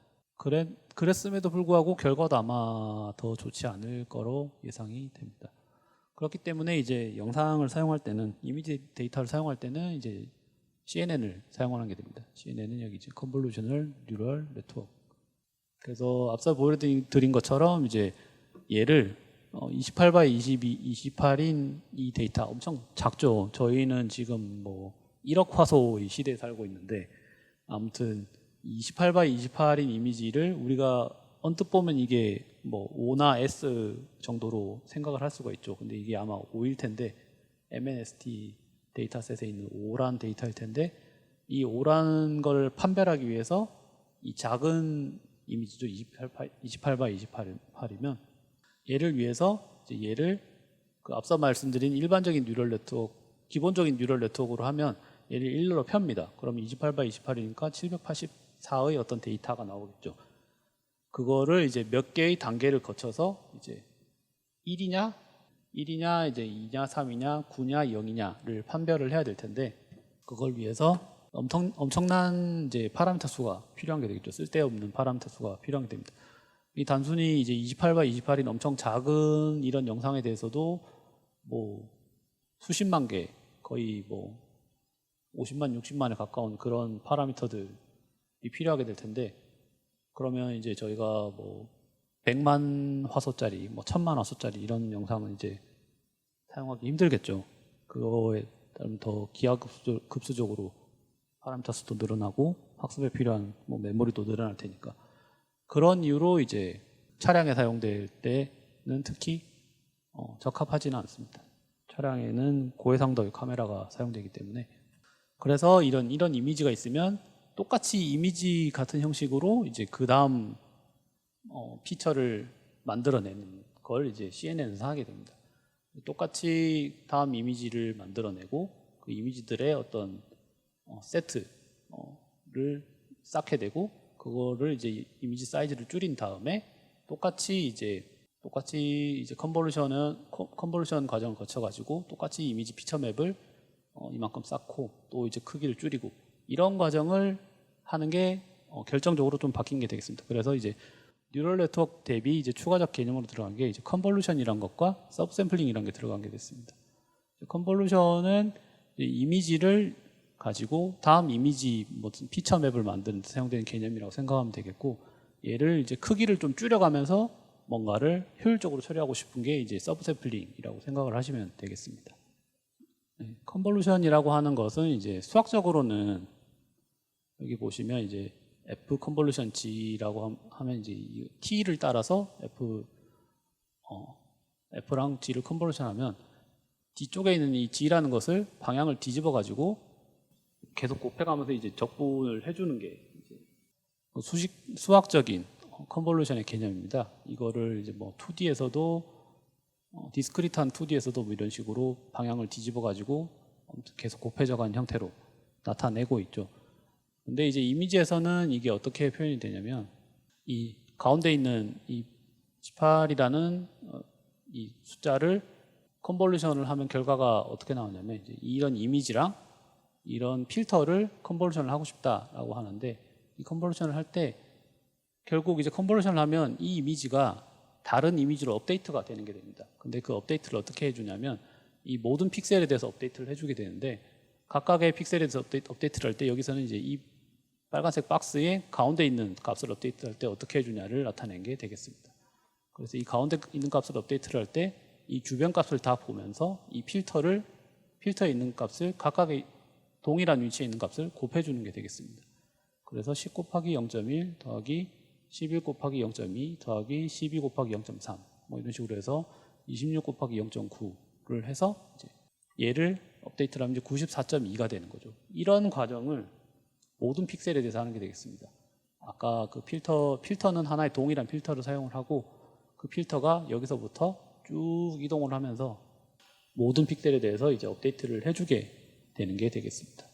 그랬음에도 불구하고 결과도 아마 더 좋지 않을 거로 예상이 됩니다. 그렇기 때문에 이제 영상을 사용할 때는 이미지 데이터를 사용할 때는 이제 CNN을 사용하는 게 됩니다. CNN은 여기 이제 컨볼루셔널 뉴럴 네트워크. 그래서 앞서 보여드린 것처럼 이제 얘를 28x 28인 이 데이터 엄청 작죠. 저희는 지금 뭐 1억 화소의 시대에 살고 있는데 아무튼 28x 28인 이미지를 우리가 언뜻 보면 이게 뭐 O나 S 정도로 생각을 할 수가 있죠. 근데 이게 아마 O일 텐데 MNST 데이터셋에 있는 O란 데이터일 텐데 이 O라는 걸 판별하기 위해서 이 작은 이미지죠. 28x 28이면 얘를 위해서 이제 얘를 그 앞서 말씀드린 일반적인 뉴럴 네트워크 기본적인 뉴럴 네트워크로 하면 얘를 1로 펴니다. 그럼 28x 28이니까 784의 어떤 데이터가 나오겠죠. 그거를 이제 몇 개의 단계를 거쳐서 이제 1이냐 이제 2냐 3이냐 9냐 0이냐를 판별을 해야 될 텐데 그걸 위해서 엄청난 이제 파라미터 수가 필요한 게 되겠죠. 쓸데없는 파라미터 수가 필요한 게 됩니다. 이 단순히 이제 28x 28인 엄청 작은 이런 영상에 대해서도 뭐 수십만 개 거의 뭐 50만 60만에 가까운 그런 파라미터들이 필요하게 될 텐데 그러면 이제 저희가 뭐 100만 화소짜리 뭐 1000만 화소짜리 이런 영상은 이제 사용하기 힘들겠죠. 그거에 따르면 더 기하급수적으로 파라미터 수도 늘어나고 학습에 필요한 뭐 메모리도 늘어날 테니까 그런 이유로 이제 차량에 사용될 때는 특히 적합하지는 않습니다. 차량에는 고해상도의 카메라가 사용되기 때문에 그래서 이런 이미지가 있으면 똑같이 이미지 같은 형식으로 이제 그 다음 피처를 만들어내는 걸 이제 CNN에서 하게 됩니다. 똑같이 다음 이미지를 만들어내고 그 이미지들의 어떤 세트를 쌓게 되고 그거를 이제 이미지 사이즈를 줄인 다음에 똑같이 이제 컨볼루션 과정을 거쳐가지고 똑같이 이미지 피처 맵을 이만큼 쌓고 또 이제 크기를 줄이고 이런 과정을 하는 게 결정적으로 좀 바뀐 게 되겠습니다. 그래서 이제 뉴럴 네트워크 대비 이제 추가적 개념으로 들어간 게 이제 컨볼루션이란 것과 서브샘플링이란 게 들어간 게 됐습니다. 컨볼루션은 이미지를 가지고 다음 이미지 무슨 피처 맵을 만드는 데 사용되는 개념이라고 생각하면 되겠고 얘를 이제 크기를 좀 줄여가면서 뭔가를 효율적으로 처리하고 싶은 게 이제 서브샘플링이라고 생각을 하시면 되겠습니다. 컨볼루션이라고 하는 것은 이제 수학적으로는 여기 보시면 이제 F 컨볼루션 G라고 하면 이제 이 T를 따라서 F랑 G를 컨볼루션하면 뒤쪽에 있는 이 G라는 것을 방향을 뒤집어 가지고 계속 곱해가면서 이제 적분을 해주는 게 이제 수학적인 컨볼루션의 개념입니다. 이거를 이제 뭐 2D에서도 디스크리트한 2D에서도 뭐 이런 식으로 방향을 뒤집어 가지고 계속 곱해져간 형태로 나타내고 있죠. 근데 이제 이미지에서는 이게 어떻게 표현이 되냐면 이 가운데 있는 이 18이라는 이 숫자를 컨볼루션을 하면 결과가 어떻게 나오냐면 이제 이런 이미지랑 이런 필터를 컨볼루션을 하고 싶다라고 하는데, 이 컨볼루션을 할 때 결국 이제 컨볼루션을 하면 이 이미지가 다른 이미지로 업데이트가 되는 게 됩니다. 근데 그 업데이트를 어떻게 해주냐면 이 모든 픽셀에 대해서 업데이트를 해주게 되는데, 각각의 픽셀에 대해서 업데이트를 할 때 여기서는 이제 이 빨간색 박스의 가운데 있는 값을 업데이트할 때 어떻게 해주냐를 나타낸 게 되겠습니다. 그래서 이 가운데 있는 값을 업데이트를 할 때 이 주변 값을 다 보면서 이 필터에 있는 값을 각각의 동일한 위치에 있는 값을 곱해주는 게 되겠습니다. 그래서 10 곱하기 0.1 더하기 11 곱하기 0.2 더하기 12 곱하기 0.3 뭐 이런 식으로 해서 26 곱하기 0.9를 해서 이제 얘를 업데이트를 하면 이제 94.2가 되는 거죠. 이런 과정을 모든 픽셀에 대해서 하는 게 되겠습니다. 아까 그 필터는 하나의 동일한 필터를 사용을 하고, 그 필터가 여기서부터 쭉 이동을 하면서 모든 픽셀에 대해서 이제 업데이트를 해주게 되는 게 되겠습니다.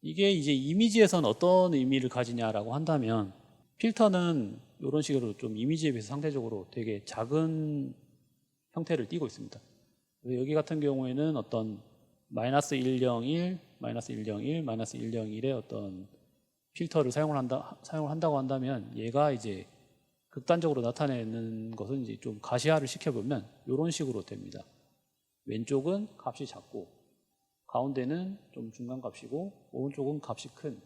이게 이제 이미지에서는 어떤 의미를 가지냐라고 한다면, 필터는 이런 식으로 좀 이미지에 비해서 상대적으로 되게 작은 형태를 띠고 있습니다. 그래서 여기 같은 경우에는 어떤 마이너스 101, 마이너스 101, 마이너스 101의 어떤 필터를 사용을 한다고 한다면, 얘가 이제 극단적으로 나타내는 것은 이제 좀 가시화를 시켜보면 이런 식으로 됩니다. 왼쪽은 값이 작고, 가운데는 좀 중간 값이고, 오른쪽은 값이 큰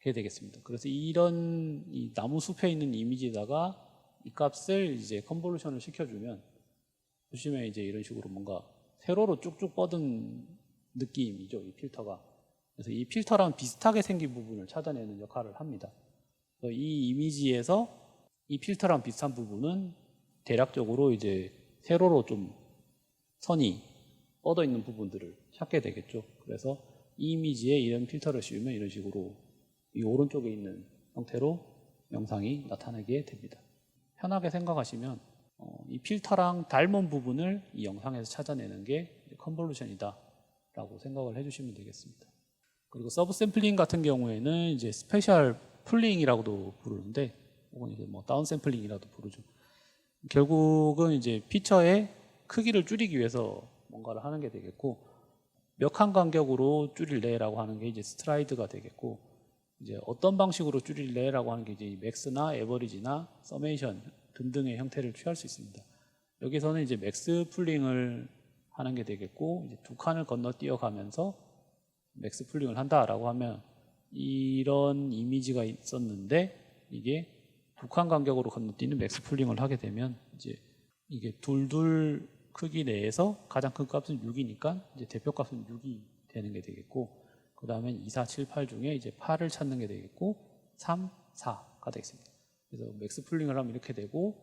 게 되겠습니다. 그래서 이런 이 나무 숲에 있는 이미지에다가 이 값을 이제 컨볼루션을 시켜주면, 보시면 이제 이런 식으로 뭔가 세로로 쭉쭉 뻗은 느낌이죠, 이 필터가. 그래서 이 필터랑 비슷하게 생긴 부분을 찾아내는 역할을 합니다. 그래서 이 이미지에서 이 필터랑 비슷한 부분은 대략적으로 이제 세로로 좀 선이 뻗어 있는 부분들을 찾게 되겠죠. 그래서 이 이미지에 이런 필터를 씌우면 이런 식으로 이 오른쪽에 있는 형태로 영상이 나타나게 됩니다. 편하게 생각하시면 이 필터랑 닮은 부분을 이 영상에서 찾아내는 게 컨볼루션이다 라고 생각을 해주시면 되겠습니다. 그리고 서브 샘플링 같은 경우에는 이제 스페셜 풀링이라고도 부르는데, 혹은 이제 뭐 다운 샘플링이라도 부르죠. 결국은 이제 피처의 크기를 줄이기 위해서 뭔가를 하는 게 되겠고, 몇 칸 간격으로 줄일래라고 하는 게 이제 스트라이드가 되겠고, 이제 어떤 방식으로 줄일래라고 하는 게 이제 맥스나 에버리지나 서메이션 등등의 형태를 취할 수 있습니다. 여기서는 이제 맥스 풀링을 하는 게 되겠고, 이제 두 칸을 건너뛰어 가면서 맥스 풀링을 한다라고 하면, 이런 이미지가 있었는데 이게 두 칸 간격으로 건너뛰는 맥스 풀링을 하게 되면 이제 이게 둘둘 크기 내에서 가장 큰 값은 6이니까 이제 대표 값은 6이 되는 게 되겠고, 그 다음에 2, 4, 7, 8 중에 이제 8을 찾는 게 되겠고, 3, 4가 되겠습니다. 그래서 맥스 풀링을 하면 이렇게 되고,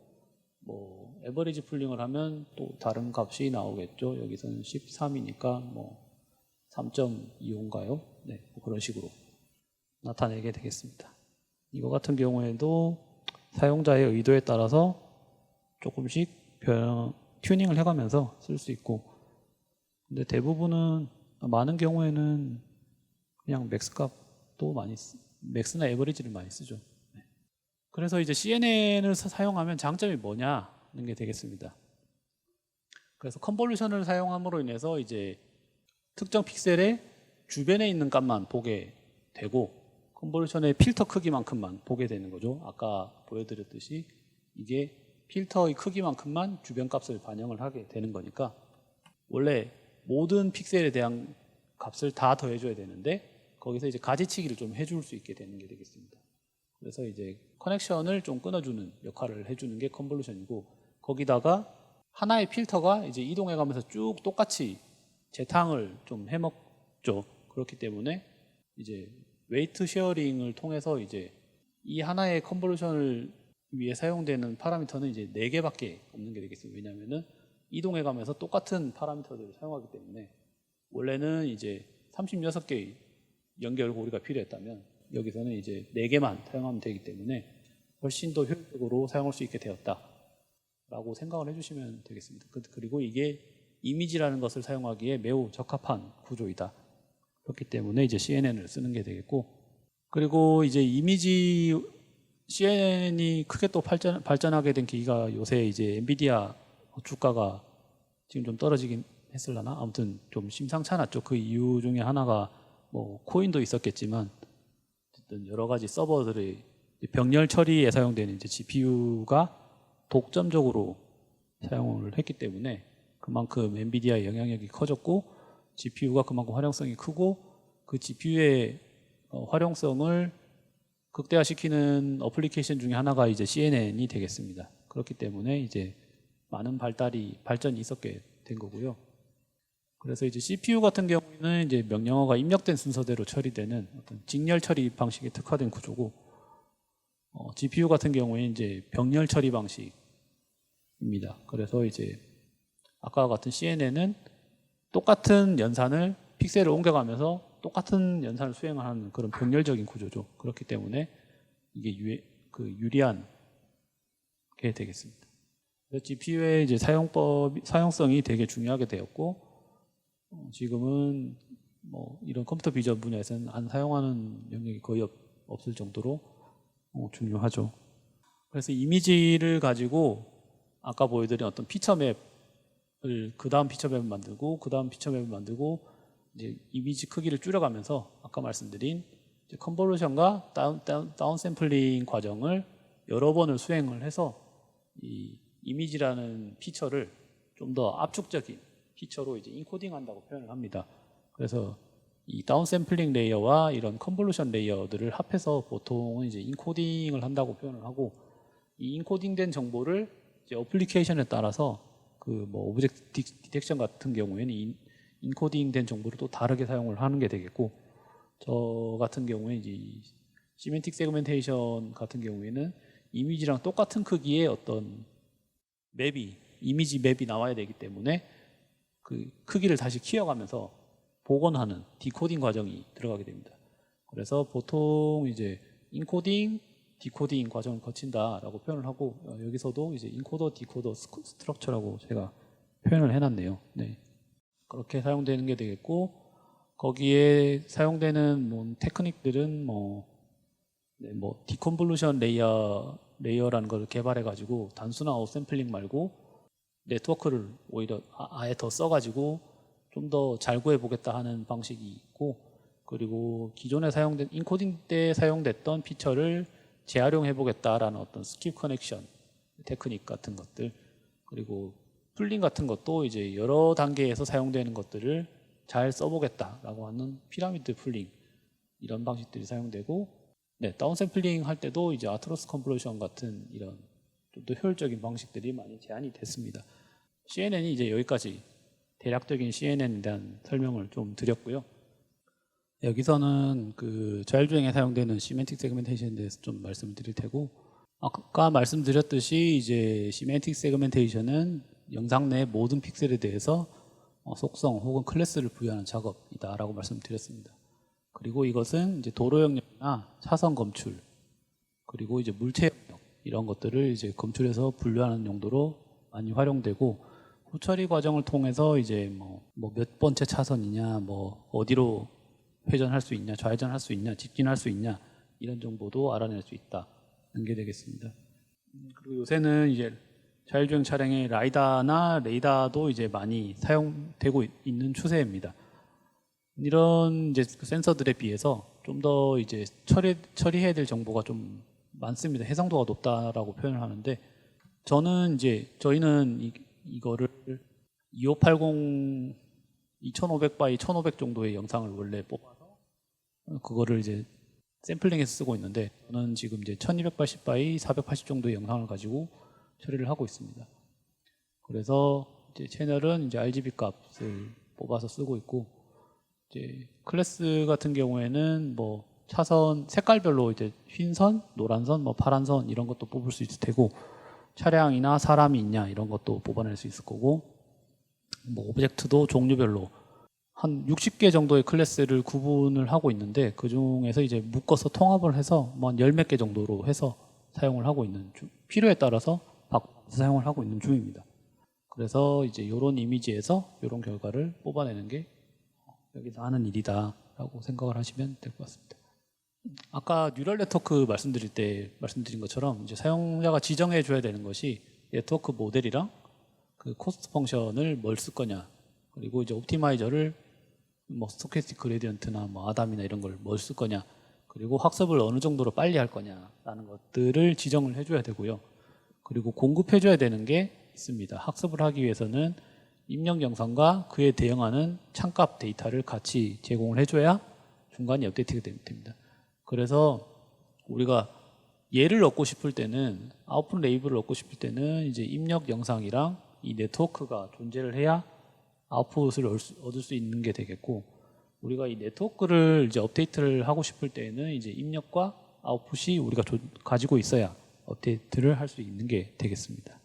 뭐 에버리지 풀링을 하면 또 다른 값이 나오겠죠. 여기서는 13이니까 뭐 3.25인가요? 네, 뭐 그런 식으로 나타내게 되겠습니다. 이거 같은 경우에도 사용자의 의도에 따라서 조금씩 튜닝을 해가면서 쓸 수 있고, 근데 대부분은 많은 경우에는 그냥 맥스 값도 맥스나 에버리지를 많이 쓰죠. 네. 그래서 이제 CNN을 사용하면 장점이 뭐냐는 게 되겠습니다. 그래서 컨볼루션을 사용함으로 인해서 이제 특정 픽셀의 주변에 있는 값만 보게 되고, 컨볼루션의 필터 크기만큼만 보게 되는 거죠. 아까 보여드렸듯이 이게 필터의 크기만큼만 주변 값을 반영을 하게 되는 거니까, 원래 모든 픽셀에 대한 값을 다 더해줘야 되는데 거기서 이제 가지치기를 좀 해줄 수 있게 되는 게 되겠습니다. 그래서 이제 커넥션을 좀 끊어주는 역할을 해주는 게 컨볼루션이고, 거기다가 하나의 필터가 이제 이동해가면서 쭉 똑같이 재탕을 좀 해먹죠. 그렇기 때문에 이제 웨이트 쉐어링을 통해서 이제 이 하나의 컨볼루션을 위해 사용되는 파라미터는 이제 4개밖에 없는 게 되겠습니다. 왜냐하면은 이동해가면서 똑같은 파라미터들을 사용하기 때문에, 원래는 이제 36개의 연결 고리가 필요했다면 여기서는 이제 4개만 사용하면 되기 때문에 훨씬 더 효율적으로 사용할 수 있게 되었다라고 생각을 해주시면 되겠습니다. 그리고 이게 이미지라는 것을 사용하기에 매우 적합한 구조이다. 그렇기 때문에 이제 CNN을 쓰는 게 되겠고, 그리고 이제 이미지 CNN이 크게 또 발전하게 된 계기가 요새 이제 엔비디아 주가가 지금 좀 떨어지긴 했을라나? 아무튼 좀 심상치 않았죠. 그 이유 중에 하나가 뭐 코인도 있었겠지만 어쨌든 여러 가지 서버들의 병렬 처리에 사용되는 이제 GPU가 독점적으로 사용을 했기 때문에 그만큼 엔비디아의 영향력이 커졌고 GPU가 그만큼 활용성이 크고 그 GPU의 활용성을 극대화시키는 어플리케이션 중에 하나가 이제 CNN이 되겠습니다. 그렇기 때문에 이제 많은 발전이 있었게 된 거고요. 그래서 이제 CPU 같은 경우는 이제 명령어가 입력된 순서대로 처리되는 어떤 직렬 처리 방식에 특화된 구조고, GPU 같은 경우에 이제 병렬 처리 방식입니다. 그래서 이제 아까와 같은 CNN은 똑같은 연산을 픽셀을 옮겨가면서 똑같은 연산을 수행하는 그런 병렬적인 구조죠. 그렇기 때문에 이게 유리한 게 되겠습니다. GPU의 이제 사용성이 되게 중요하게 되었고, 지금은 뭐 이런 컴퓨터 비전 분야에서는 안 사용하는 영역이 거의 없을 정도로 중요하죠. 그래서 이미지를 가지고 아까 보여드린 어떤 피처맵을 그 다음 피처맵을 만들고 그 다음 피처맵을 만들고 이제 이미지 크기를 줄여가면서 아까 말씀드린 컨볼루션과 다운 샘플링 과정을 여러 번을 수행을 해서 이 이미지라는 피처를 좀 더 압축적인 피처로 이제 인코딩한다고 표현을 합니다. 그래서 이 다운 샘플링 레이어와 이런 컨볼루션 레이어들을 합해서 보통은 이제 인코딩을 한다고 표현을 하고, 이 인코딩된 정보를 이제 어플리케이션에 따라서 그 뭐 오브젝트 디텍션 같은 경우에는 인코딩된 정보를 또 다르게 사용을 하는 게 되겠고, 저 같은 경우에 이제 시멘틱 세그멘테이션 같은 경우에는 이미지랑 똑같은 크기의 어떤 이미지 맵이 나와야 되기 때문에 그 크기를 다시 키워가면서 복원하는 디코딩 과정이 들어가게 됩니다. 그래서 보통 이제 인코딩, 디코딩 과정을 거친다라고 표현을 하고, 여기서도 이제 인코더, 디코더 스트럭처라고 제가 표현을 해놨네요. 네. 그렇게 사용되는 게 되겠고, 거기에 사용되는 뭐 테크닉들은 뭐 디컨볼루션 레이어라는 걸 개발해가지고 단순한 업샘플링 말고 네트워크를 오히려 아예 더 써가지고 좀 더 잘 구해보겠다 하는 방식이 있고, 그리고 기존에 사용된 인코딩 때 사용됐던 피처를 재활용해보겠다라는 어떤 스킵 커넥션 테크닉 같은 것들, 그리고 풀링 같은 것도 이제 여러 단계에서 사용되는 것들을 잘 써보겠다라고 하는 피라미드 풀링, 이런 방식들이 사용되고, 다운 샘플링 할 때도 이제 아트로스 컨볼루션 같은 이런 좀 더 효율적인 방식들이 많이 제한이 됐습니다. CNN이 이제 여기까지 대략적인 CNN에 대한 설명을 좀 드렸고요. 여기서는 그 자율주행에 사용되는 시멘틱 세그멘테이션에 대해서 좀 말씀을 드릴 테고, 아까 말씀드렸듯이 이제 시멘틱 세그멘테이션은 영상 내 모든 픽셀에 대해서 속성 혹은 클래스를 부여하는 작업이다라고 말씀드렸습니다. 그리고 이것은 이제 도로 영역이나 차선 검출, 그리고 이제 물체 영역, 이런 것들을 이제 검출해서 분류하는 용도로 많이 활용되고, 후처리 과정을 통해서 이제 뭐 몇 번째 차선이냐, 뭐 어디로 회전할 수 있냐, 좌회전할 수 있냐, 직진할 수 있냐, 이런 정보도 알아낼 수 있다는 게 되겠습니다. 그리고 요새는 이제 자율주행 차량의 라이다나 레이다도 이제 많이 사용되고 있는 추세입니다. 이런 이제 그 센서들에 비해서 좀 더 이제 처리해야 될 정보가 좀 많습니다. 해상도가 높다라고 표현을 하는데, 저희는 이거를 2580 2500 by 1500 정도의 영상을 원래 뽑아서 그거를 이제 샘플링해서 쓰고 있는데, 저는 지금 이제 1280 by 480 정도의 영상을 가지고 처리를 하고 있습니다. 그래서 이제 채널은 이제 RGB 값을 뽑아서 쓰고 있고, 이제 클래스 같은 경우에는 뭐 차선 색깔별로 이제 흰 선, 노란 선, 뭐 파란 선 이런 것도 뽑을 수 있을 테고, 차량이나 사람이 있냐 이런 것도 뽑아낼 수 있을 거고, 뭐 오브젝트도 종류별로 한 60개 정도의 클래스를 구분을 하고 있는데, 그 중에서 이제 묶어서 통합을 해서 뭐 한 10몇 개 정도로 해서 사용을 하고 있는 필요에 따라서 바꿔서 사용을 하고 있는 중입니다. 그래서 이제 이런 이미지에서 이런 결과를 뽑아내는 게 여기서 하는 일이다라고 생각을 하시면 될 것 같습니다. 아까 뉴럴 네트워크 말씀드릴 때 말씀드린 것처럼 이제 사용자가 지정해 줘야 되는 것이 네트워크 모델이랑 그 코스트 펑션을 뭘 쓸 거냐, 그리고 이제 옵티마이저를 뭐 스토캐스틱 그레디언트나 뭐 아담이나 이런 걸 뭘 쓸 거냐, 그리고 학습을 어느 정도로 빨리 할 거냐라는 것들을 지정을 해줘야 되고요. 그리고 공급해줘야 되는 게 있습니다. 학습을 하기 위해서는 입력 영상과 그에 대응하는 참값 데이터를 같이 제공을 해줘야 중간에 업데이트가 됩니다. 그래서 우리가 얘를 얻고 싶을 때는, 아웃풋 레이블을 얻고 싶을 때는 이제 입력 영상이랑 이 네트워크가 존재를 해야 아웃풋을 얻을 수 있는 게 되겠고, 우리가 이 네트워크를 이제 업데이트를 하고 싶을 때는 이제 입력과 아웃풋이 우리가 가지고 있어야 업데이트를 할 수 있는 게 되겠습니다.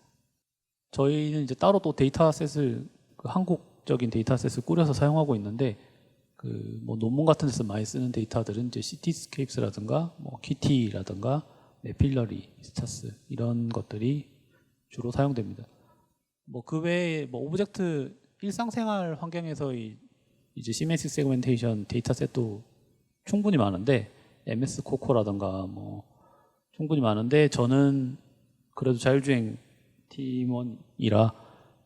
저희는 이제 따로 또 데이터셋을, 그 한국적인 데이터셋을 꾸려서 사용하고 있는데, 그 뭐 논문 같은 데서 많이 쓰는 데이터들은 이제 시티스케이프스라든가 뭐 키티라든가 필러리, 스타스 이런 것들이 주로 사용됩니다. 뭐 그 외에 뭐 오브젝트 일상생활 환경에서의 이제 시메틱 세그멘테이션 데이터셋도 충분히 많은데, MS 코코라든가 뭐 충분히 많은데, 저는 그래도 자율주행 팀원이라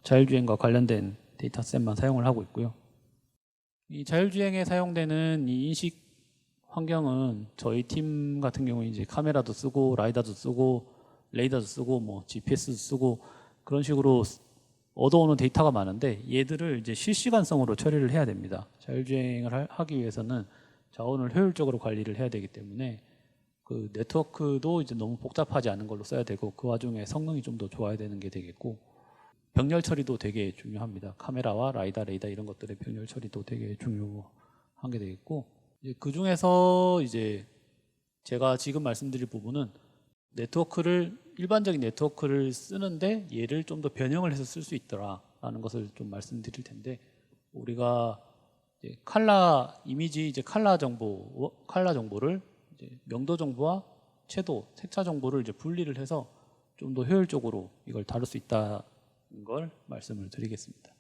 자율주행과 관련된 데이터셋만 사용을 하고 있고요. 이 자율주행에 사용되는 이 인식 환경은 저희 팀 같은 경우에 이제 카메라도 쓰고 라이다도 쓰고 레이더도 쓰고 뭐 GPS도 쓰고 그런 식으로 얻어오는 데이터가 많은데, 얘들을 이제 실시간성으로 처리를 해야 됩니다. 자율주행을 하기 위해서는 자원을 효율적으로 관리를 해야 되기 때문에 그 네트워크도 이제 너무 복잡하지 않은 걸로 써야 되고, 그 와중에 성능이 좀 더 좋아야 되는 게 되겠고, 병렬 처리도 되게 중요합니다. 카메라와 라이다, 레이더 이런 것들의 병렬 처리도 되게 중요한 게 되겠고, 그 중에서 이제 제가 지금 말씀드릴 부분은 네트워크를, 일반적인 네트워크를 쓰는데 얘를 좀 더 변형을 해서 쓸 수 있더라라는 것을 좀 말씀드릴 텐데, 우리가 이제 칼라 이미지, 이제 칼라 정보를 이제 명도 정보와 채도, 색차 정보를 이제 분리를 해서 좀 더 효율적으로 이걸 다룰 수 있다는 걸 말씀을 드리겠습니다.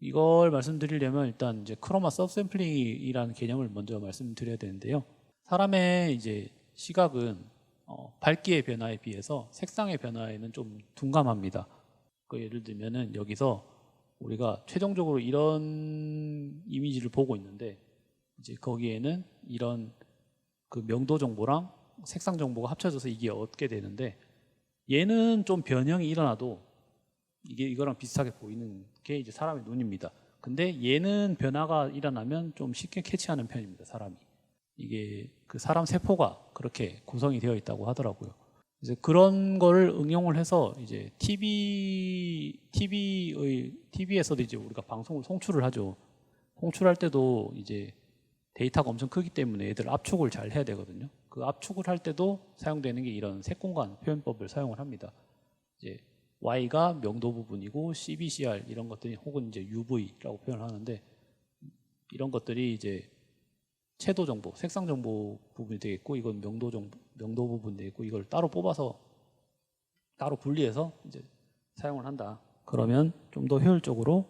이걸 말씀드리려면 일단 이제 크로마 서브샘플링이라는 개념을 먼저 말씀드려야 되는데요. 사람의 이제 시각은 밝기의 변화에 비해서 색상의 변화에는 좀 둔감합니다. 그 예를 들면은 여기서 우리가 최종적으로 이런 이미지를 보고 있는데, 이제 거기에는 이런 그 명도 정보랑 색상 정보가 합쳐져서 이게 얻게 되는데, 얘는 좀 변형이 일어나도 이게 이거랑 비슷하게 보이는 게 이제 사람의 눈입니다. 근데 얘는 변화가 일어나면 좀 쉽게 캐치하는 편입니다, 사람이. 이게 그 사람 세포가 그렇게 구성이 되어 있다고 하더라고요. 이제 그런 걸 응용을 해서 이제 TV에서도 이제 우리가 방송을 송출을 하죠. 송출할 때도 이제 데이터가 엄청 크기 때문에 얘들 압축을 잘 해야 되거든요. 그 압축을 할 때도 사용되는 게 이런 색공간 표현법을 사용을 합니다. 이제 Y가 명도 부분이고 CBCR 이런 것들이, 혹은 이제 UV라고 표현을 하는데, 이런 것들이 이제 채도 정보, 색상 정보 부분이 되겠고, 이건 명도 부분이 되겠고, 이걸 따로 뽑아서 따로 분리해서 이제 사용을 한다. 그러면 좀 더 효율적으로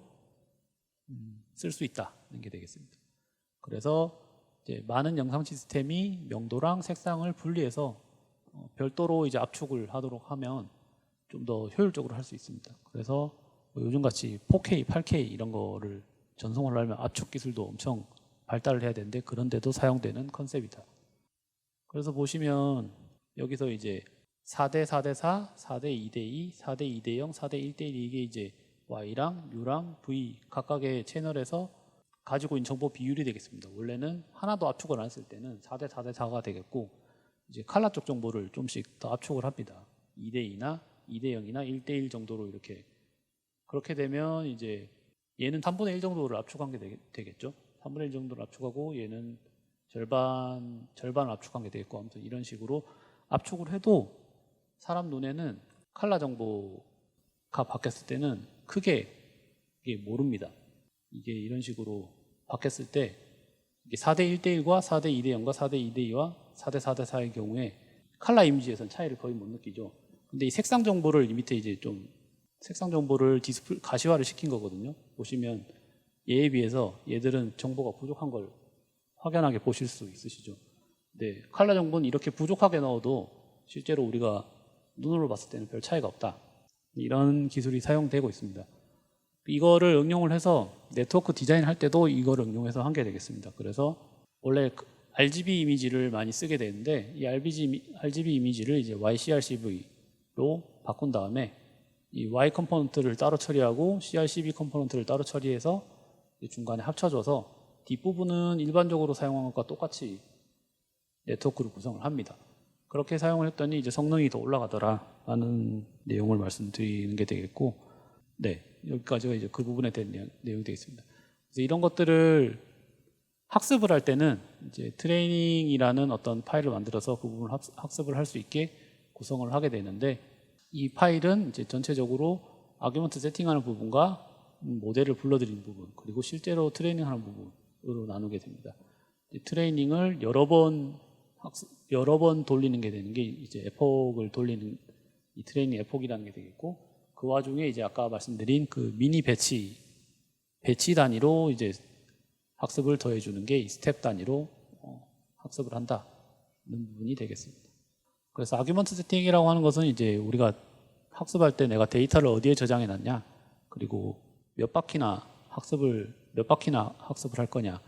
쓸 수 있다는 게 되겠습니다. 그래서 이제 많은 영상 시스템이 명도랑 색상을 분리해서 별도로 이제 압축을 하도록 하면 좀 더 효율적으로 할 수 있습니다. 그래서 뭐 요즘같이 4K, 8K 이런 거를 전송을 하려면 압축 기술도 엄청 발달을 해야 되는데, 그런데도 사용되는 컨셉이다. 그래서 보시면 여기서 이제 4대 4대 4, 4대 2대 2, 4대 2대 0, 4대 1대 1, 이게 이제 Y랑 U랑 V 각각의 채널에서 가지고 있는 정보 비율이 되겠습니다. 원래는 하나도 압축을 안 했을 때는 4대 4대 4가 되겠고, 이제 칼라 쪽 정보를 좀씩 더 압축을 합니다. 2대 2나 2대 0이나 1대 1 정도로 이렇게. 그렇게 되면 이제 얘는 3분의 1 정도를 압축한 게 되겠죠. 3분의 1 정도를 압축하고 얘는 절반을 압축한 게 되겠고, 아무튼 이런 식으로 압축을 해도 사람 눈에는 칼라 정보가 바뀌었을 때는 크게 이게 모릅니다. 이게 이런 식으로 바뀌었을 때 이게 4대 1대 1과 4대 2대 0과 4대 2대 2와 4대 4대 4의 경우에 칼라 이미지에서는 차이를 거의 못 느끼죠. 근데 이 색상 정보를 이 밑에 이제 좀 색상 정보를 가시화를 시킨 거거든요. 보시면 얘에 비해서 얘들은 정보가 부족한 걸 확연하게 보실 수 있으시죠. 네, 칼라 정보는 이렇게 부족하게 넣어도 실제로 우리가 눈으로 봤을 때는 별 차이가 없다. 이런 기술이 사용되고 있습니다. 이거를 응용을 해서 네트워크 디자인 할 때도 이거를 응용해서 한 게 되겠습니다. 그래서 원래 RGB 이미지를 많이 쓰게 되는데 이 RGB 이미지를 이제 YCRCV로 바꾼 다음에 이 Y 컴포넌트를 따로 처리하고 CRCB 컴포넌트를 따로 처리해서 중간에 합쳐줘서 뒷부분은 일반적으로 사용한 것과 똑같이 네트워크를 구성을 합니다. 그렇게 사용을 했더니 이제 성능이 더 올라가더라라는 내용을 말씀드리는 게 되겠고, 네, 여기까지가 이제 그 부분에 대한 내용이 되겠습니다. 그래서 이런 것들을 학습을 할 때는 이제 트레이닝이라는 어떤 파일을 만들어서 그 부분을 학습을 할 수 있게 구성을 하게 되는데, 이 파일은 이제 전체적으로 아규먼트 세팅하는 부분과 모델을 불러들이는 부분, 그리고 실제로 트레이닝하는 부분으로 나누게 됩니다. 트레이닝을 여러 번 돌리는 게 되는 게 이제 에폭을 돌리는 이 트레이닝 에폭이라는 게 되겠고, 그 와중에 이제 아까 말씀드린 그 미니 배치 단위로 이제 학습을 더해주는 게 이 스텝 단위로 학습을 한다는 부분이 되겠습니다. 그래서 아규먼트 세팅이라고 하는 것은 이제 우리가 학습할 때 내가 데이터를 어디에 저장해 놨냐, 그리고 몇 바퀴나 학습을 할 거냐,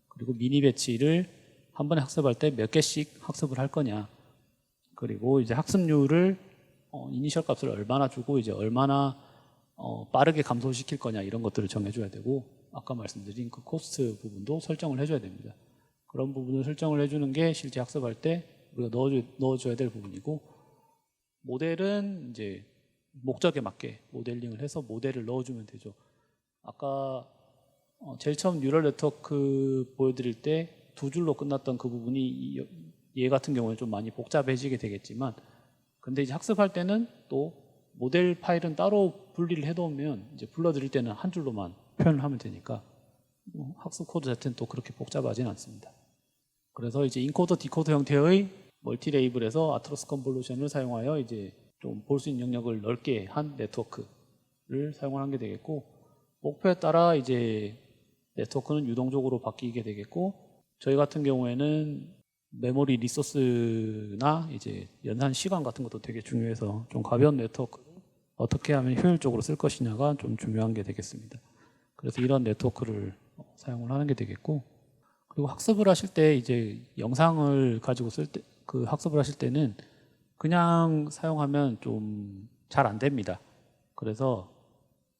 그리고 미니 배치를 한 번에 학습할 때 몇 개씩 학습을 할 거냐, 그리고 이제 학습률을 이니셜 값을 얼마나 주고 이제 얼마나 빠르게 감소시킬 거냐, 이런 것들을 정해줘야 되고, 아까 말씀드린 그 코스트 부분도 설정을 해줘야 됩니다. 그런 부분을 설정을 해주는 게 실제 학습할 때 우리가 넣어줘야 될 부분이고, 모델은 이제 목적에 맞게 모델링을 해서 모델을 넣어주면 되죠. 아까 제일 처음 뉴럴 네트워크 보여드릴 때 두 줄로 끝났던 그 부분이 얘 같은 경우는 좀 많이 복잡해지게 되겠지만, 근데 이제 학습할 때는 또 모델 파일은 따로 분리를 해놓으면 이제 불러드릴 때는 한 줄로만 표현을 하면 되니까 학습 코드 자체는 또 그렇게 복잡하지는 않습니다. 그래서 이제 인코더 디코더 형태의 멀티 레이블에서 아트로스 컨볼루션을 사용하여 이제 좀 볼 수 있는 영역을 넓게 한 네트워크를 사용을 한 게 되겠고, 목표에 따라 이제 네트워크는 유동적으로 바뀌게 되겠고, 저희 같은 경우에는 메모리 리소스나 이제 연산 시간 같은 것도 되게 중요해서 좀 가벼운 네트워크를 어떻게 하면 효율적으로 쓸 것이냐가 좀 중요한 게 되겠습니다. 그래서 이런 네트워크를 사용을 하는 게 되겠고, 그리고 학습을 하실 때 이제 영상을 가지고 그 학습을 하실 때는 그냥 사용하면 좀 잘 안 됩니다. 그래서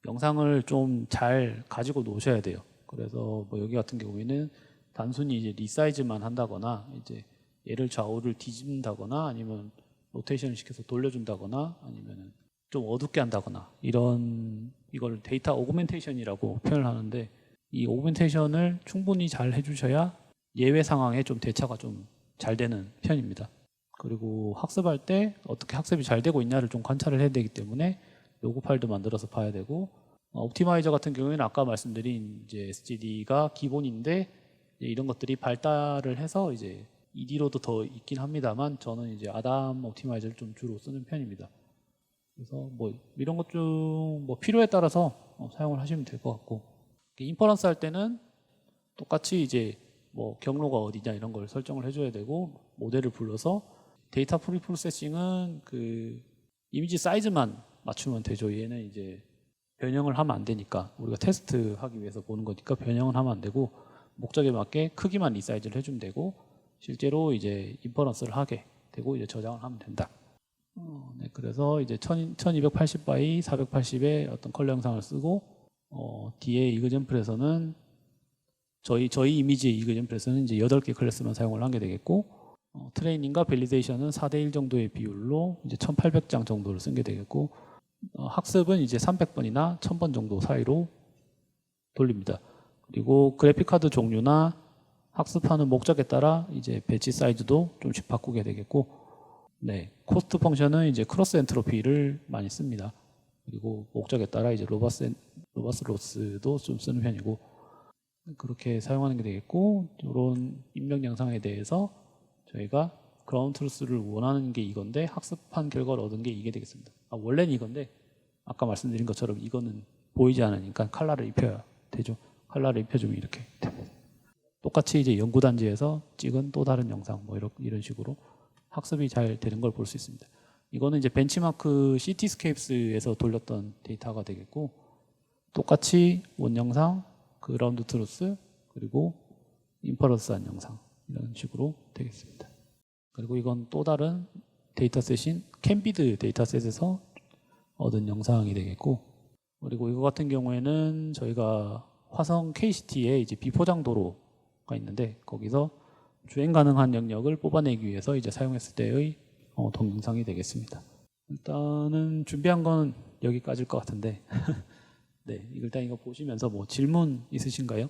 영상을 좀 잘 가지고 노셔야 돼요. 그래서 뭐 여기 같은 경우에는 단순히 이제 리사이즈만 한다거나 이제 얘를 좌우를 뒤집는다거나 아니면 로테이션을 시켜서 돌려준다거나 아니면 좀 어둡게 한다거나 이걸 데이터 오그멘테이션이라고 표현을 하는데, 이 오그멘테이션을 충분히 잘 해주셔야 예외 상황에 좀 대처가 좀 잘 되는 편입니다. 그리고 학습할 때 어떻게 학습이 잘 되고 있냐를 좀 관찰을 해야 되기 때문에 로그 파일도 만들어서 봐야 되고, 옵티마이저 같은 경우에는 아까 말씀드린 이제 SGD가 기본인데 이런 것들이 발달을 해서 이제 ED로도 더 있긴 합니다만 저는 이제 아담 옵티마이저를 좀 주로 쓰는 편입니다. 그래서 뭐 이런 것 중 뭐 필요에 따라서 사용을 하시면 될 것 같고, 인퍼런스 할 때는 똑같이 이제 뭐 경로가 어디냐 이런 걸 설정을 해줘야 되고, 모델을 불러서 데이터 프리프로세싱은 그 이미지 사이즈만 맞추면 되죠. 얘는 이제 변형을 하면 안 되니까, 우리가 테스트하기 위해서 보는 거니까 변형은 하면 안 되고 목적에 맞게 크기만 리사이즈를 해주면 되고, 실제로 이제 인퍼런스를 하게 되고 이제 저장을 하면 된다. 네, 그래서 이제 1280 by 480의 어떤 컬러 영상을 쓰고, 뒤에 이그젠플에서는 저희 이미지의 이그젠플에서는 이제 8개 클래스만 사용을 하게 되겠고, 트레이닝과 밸리데이션은 4대1 정도의 비율로 이제 1800장 정도를 쓴 게 되겠고, 학습은 이제 300번이나 1000번 정도 사이로 돌립니다. 그리고 그래픽카드 종류나 학습하는 목적에 따라 이제 배치 사이즈도 좀씩 바꾸게 되겠고, 네, 코스트 펑션은 이제 크로스 엔트로피를 많이 씁니다. 그리고 목적에 따라 이제 로버스 로스도 좀 쓰는 편이고, 그렇게 사용하는 게 되겠고, 이런 입력 영상에 대해서 저희가 그라운드 트루스를 원하는 게 이건데 학습한 결과를 얻은 게 이게 되겠습니다. 원래는 이건데 아까 말씀드린 것처럼 이거는 보이지 않으니까 컬러를 입혀야 되죠. 컬러를 입혀주면 이렇게 됩니다. 똑같이 이제 연구단지에서 찍은 또 다른 영상 뭐 이런 식으로 학습이 잘 되는 걸 볼 수 있습니다. 이거는 이제 벤치마크 시티스케이프스에서 돌렸던 데이터가 되겠고, 똑같이 원 영상, 그라운드 트루스, 그리고 인퍼런스한 영상 이런 식으로 되겠습니다. 그리고 이건 또 다른 데이터셋인 캔비드 데이터셋에서 얻은 영상이 되겠고, 그리고 이거 같은 경우에는 저희가 화성 KCT에 이제 비포장 도로가 있는데 거기서 주행 가능한 영역을 뽑아내기 위해서 이제 사용했을 때의 동영상이 되겠습니다. 일단은 준비한 건 여기까지일 것 같은데 네, 일단 이거 보시면서 뭐 질문 있으신가요?